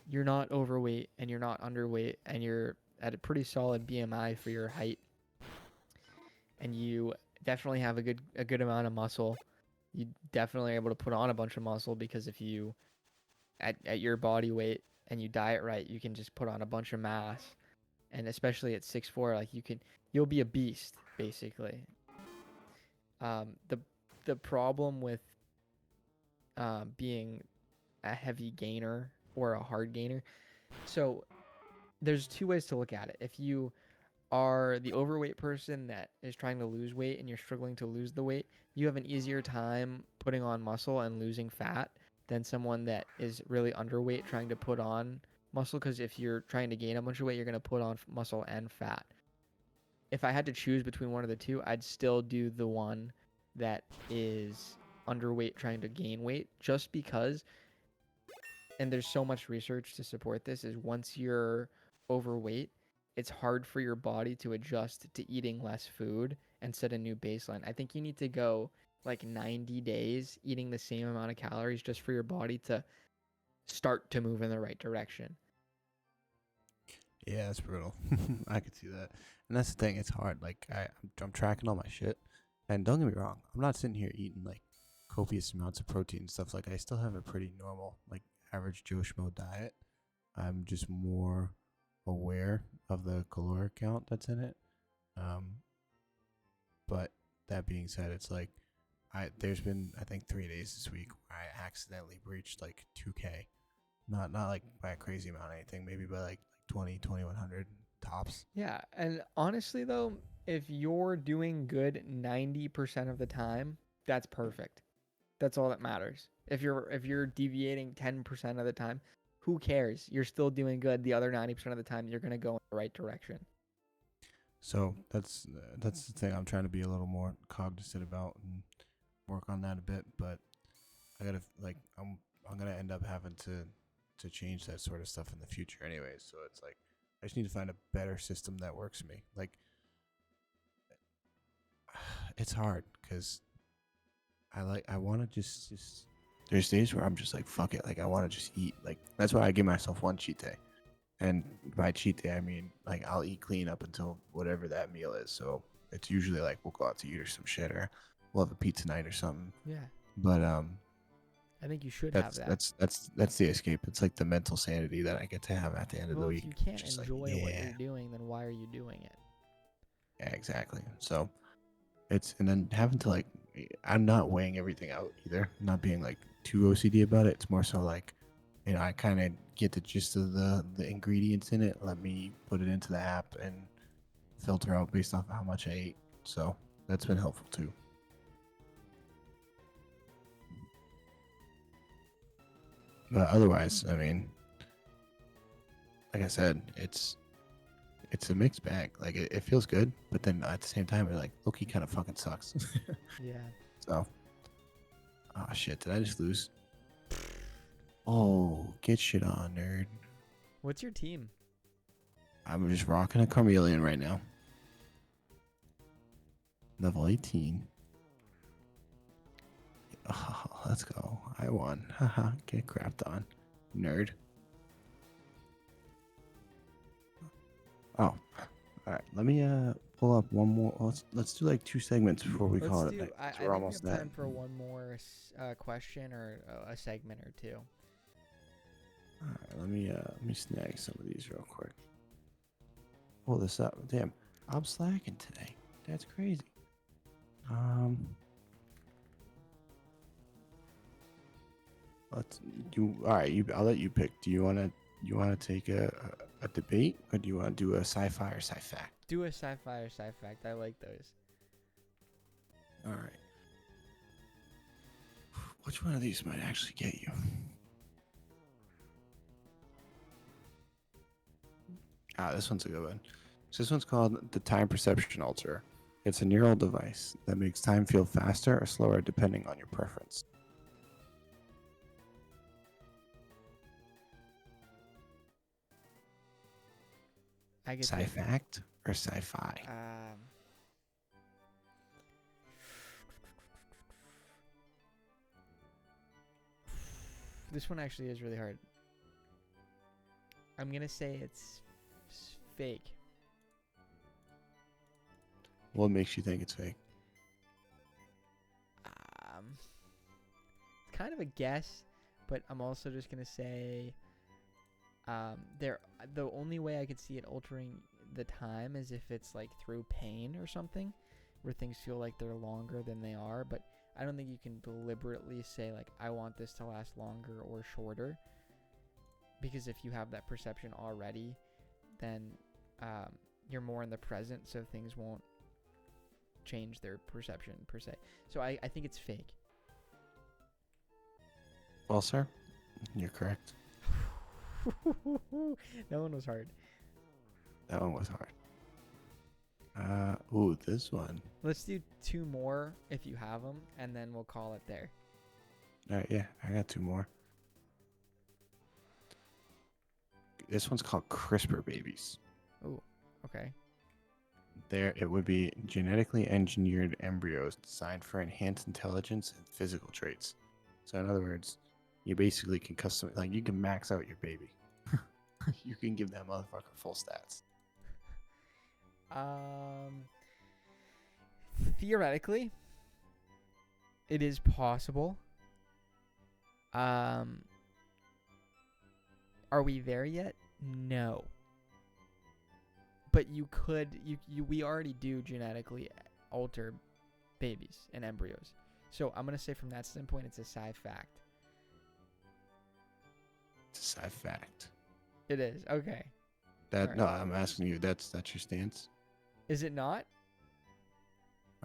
you're not overweight and you're not underweight and you're at a pretty solid BMI for your height, and you definitely have a good amount of muscle. You definitely are able to put on a bunch of muscle because if you at your body weight and you diet right, you can just put on a bunch of mass. And especially at 6'4", like you'll be a beast basically. The problem with being a heavy gainer or a hard gainer, so there's two ways to look at it. If you are the overweight person that is trying to lose weight and you're struggling to lose the weight, you have an easier time putting on muscle and losing fat than someone that is really underweight trying to put on muscle, because if you're trying to gain a bunch of weight, you're going to put on muscle and fat. If I had to choose between one of the two, I'd still do the one that is underweight trying to gain weight, just because, and there's so much research to support this, is once you're overweight, it's hard for your body to adjust to eating less food and set a new baseline. I think you need to go like 90 days eating the same amount of calories just for your body to start to move in the right direction. Yeah, that's brutal. I could see that. And that's the thing, it's hard. Like I'm tracking all my shit. And don't get me wrong, I'm not sitting here eating like copious amounts of protein and stuff. Like I still have a pretty normal, like average Joe Schmo diet. I'm just more aware of the caloric count that's in it. But that being said, it's like there's been I think 3 days this week where I accidentally breached like 2K. Not like by a crazy amount or anything, maybe by like 2100 tops. Yeah, and honestly though, if you're doing good 90% of the time, that's perfect. That's all that matters. If you're deviating 10% of the time, who cares? You're still doing good. The other 90% of the time, you're gonna go in the right direction. So that's the thing I'm trying to be a little more cognizant about and work on that a bit. But I gotta like I'm gonna end up having to change that sort of stuff in the future anyways. So it's like I just need to find a better system that works for me. Like it's hard because I want to just there's days where I'm just like fuck it, like I want to just eat. Like that's why I give myself one cheat day. And by cheat day I mean like I'll eat clean up until whatever that meal is. So it's usually like we'll go out to eat or some shit, or we'll have a pizza night or something. Yeah, But I think you should have that's that. that's the escape. It's like the mental sanity that I get to have at the end of the Well, if week. you can't Just like enjoy what yeah, you're doing, then why are you doing it? yeah, exactly. So it's and then having to like I'm not weighing everything out either. I'm not being like too OCD about it. It's more so like I kind of get the gist of the ingredients in it. Let me put it into the app and filter out based off how much I ate. So that's been helpful too. But otherwise, I mean, like I said, it's a mixed bag. Like it feels good, but then at the same time, it like Loki kind of fucking sucks. Yeah. So, oh shit, did I just lose? Oh, get shit on, nerd. What's your team? I'm just rocking a Carmelian right now. Level 18. Oh, let's go. I won. Haha, get crapped on. Nerd. Oh. Alright, let me pull up one more. Let's do like 2 segments before we call Let's it a do. night. I, 'Cause I we're think we almost have at. time for one more question or a segment or two. Alright, let me snag some of these real quick. Pull this up. Damn, I'm slacking today. That's crazy. Let's do. All right, I'll let you pick. Do you want to take a debate, or do you want to do a sci-fi or sci-fact? Do a sci-fi or sci-fact. I like those. All right. Which one of these might actually get you? This one's a good one. So this one's called the Time Perception Alterer. It's a neural device that makes time feel faster or slower depending on your preference. I get Sci-fact or sci-fi? This one actually is really hard. I'm gonna say it's fake. What makes you think it's fake? It's kind of a guess, but I'm also just gonna say, the only way I could see it altering the time is if it's like through pain or something, where things feel like they're longer than they are. But I don't think you can deliberately say like I want this to last longer or shorter, because if you have that perception already, then you're more in the present, so things won't change their perception per se. So I think it's fake. Well, sir, you're correct. That one was hard. That one was hard. Ooh, this one. Let's do 2 more if you have them, and then we'll call it there. All right, yeah, I got 2 more. This one's called CRISPR babies. Oh, okay. It would be genetically engineered embryos designed for enhanced intelligence and physical traits. So in other words, you basically can you can max out your baby. You can give that motherfucker full stats. Theoretically, it is possible. Are we there yet? No. But you could, we already do genetically alter babies and embryos. So I'm gonna say from that standpoint, it's a sci-fact. It's a sci-fact. It is, okay. That Alright. no, I'm asking you. That's your stance. Is it not?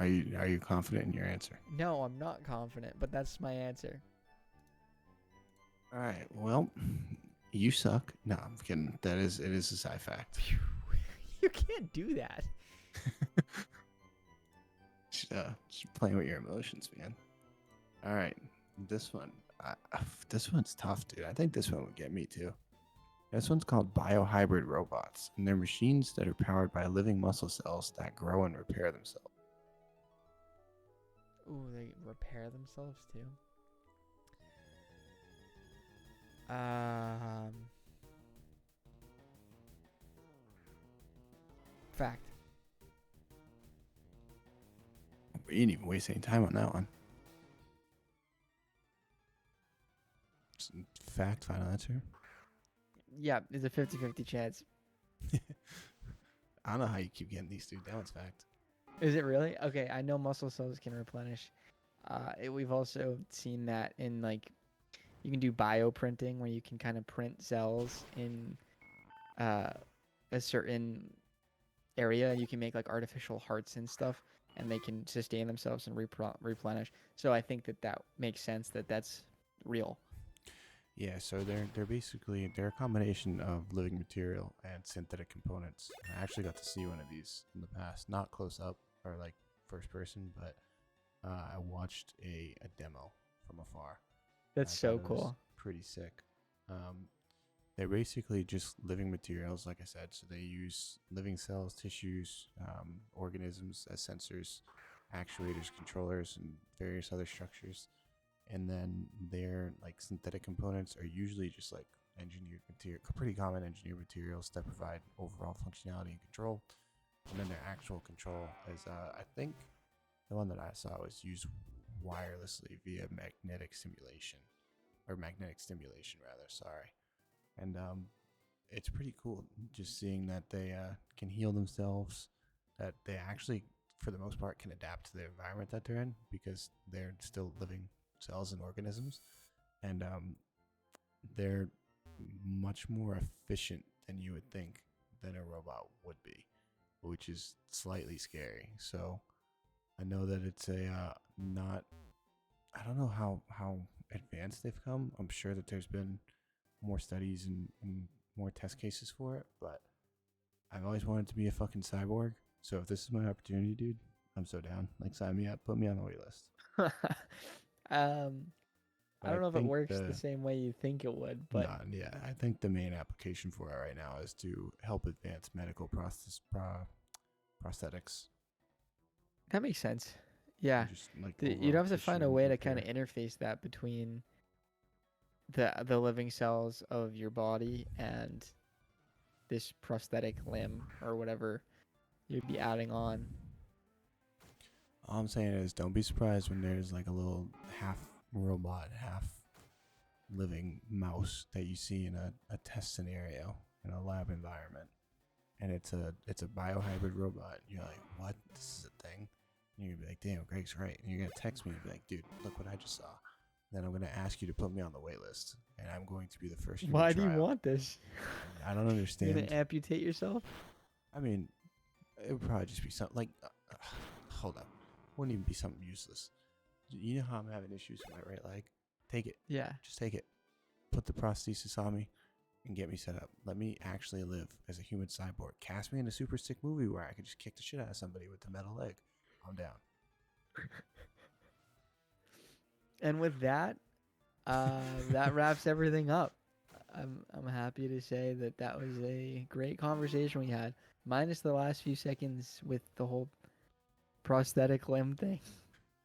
Are you confident in your answer? No, I'm not confident, but that's my answer. All right. Well, you suck. No, I'm kidding. It is a sci fact. You can't do that. Just playing with your emotions, man. All right. This one. This one's tough, dude. I think this one would get me too. This one's called biohybrid robots, and they're machines that are powered by living muscle cells that grow and repair themselves. Ooh, they repair themselves too. Fact. You didn't even waste any time on that one. Fact, final answer. Yeah, it's a 50-50 chance. I don't know how you keep getting these two down. It's fact. Is it really? Okay, I know muscle cells can replenish. We've also seen that in like you can do bioprinting where you can kind of print cells in a certain area. You can make like artificial hearts and stuff, and they can sustain themselves and replenish. So I think that makes sense that that's real. Yeah, so they're basically they're a combination of living material and synthetic components. I actually got to see one of these in the past, not close up or like first person, but I watched a demo from afar. That's I so thought it was cool. pretty sick. They're basically just living materials, like I said. So they use living cells, tissues, organisms as sensors, actuators, controllers, and various other structures. And then their like synthetic components are usually just like engineered material, pretty common engineered materials that provide overall functionality and control. And then their actual control is, I think, the one that I saw was used wirelessly via magnetic simulation, or magnetic stimulation rather. Sorry, and it's pretty cool just seeing that they can heal themselves, that they actually, for the most part, can adapt to the environment that they're in because they're still living cells and organisms, and they're much more efficient than you would think than a robot would be, which is slightly scary. So I know that it's a not. I don't know how advanced they've come. I'm sure that there's been more studies and more test cases for it, but I've always wanted to be a fucking cyborg. So if this is my opportunity, dude, I'm so down. Like sign me up, put me on the wait list. I But I don't know if it think works the same way you think it would, but no, yeah, I think the main application for it right now is to help advance medical prosthetics. that makes sense. Yeah. Just like You'd overall have to find tissue a way to kind repair. of interface that between the living cells of your body and this prosthetic limb or whatever you'd be adding on. All I'm saying is, don't be surprised when there's like a little half robot, half living mouse that you see in a test scenario in a lab environment, and it's a biohybrid robot. You're like, what? This is a thing? And you're gonna be like, damn, Greg's right. And you're gonna text me and be like, dude, look what I just saw. Then I'm gonna ask you to put me on the wait list, and I'm going to be the first human Why do you trial. want this? I don't You're understand. gonna amputate yourself? I mean, it would probably just be something like, hold up, wouldn't even be something useless. You know how I'm having issues with my right leg? Take it. Yeah. Just take it. Put the prosthesis on me and get me set up. Let me actually live as a human cyborg. Cast me in a super sick movie where I could just kick the shit out of somebody with the metal leg. I'm down. And with that, that wraps everything up. I'm happy to say that was a great conversation we had, minus the last few seconds with the whole prosthetic limb thing.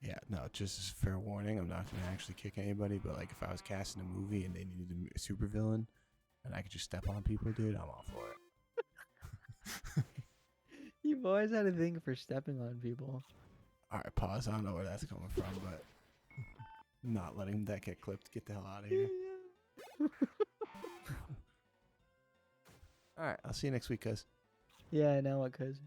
Yeah, no, just as fair warning, I'm not going to actually kick anybody, but like if I was casting a movie and they needed a super villain and I could just step on people, dude, I'm all for it. You've always had a thing for stepping on people. All right, pause. I don't know where that's coming from, but not letting that get clipped. Get the hell out of here. All right, I'll see you next week, guys. Yeah, now what, cuz?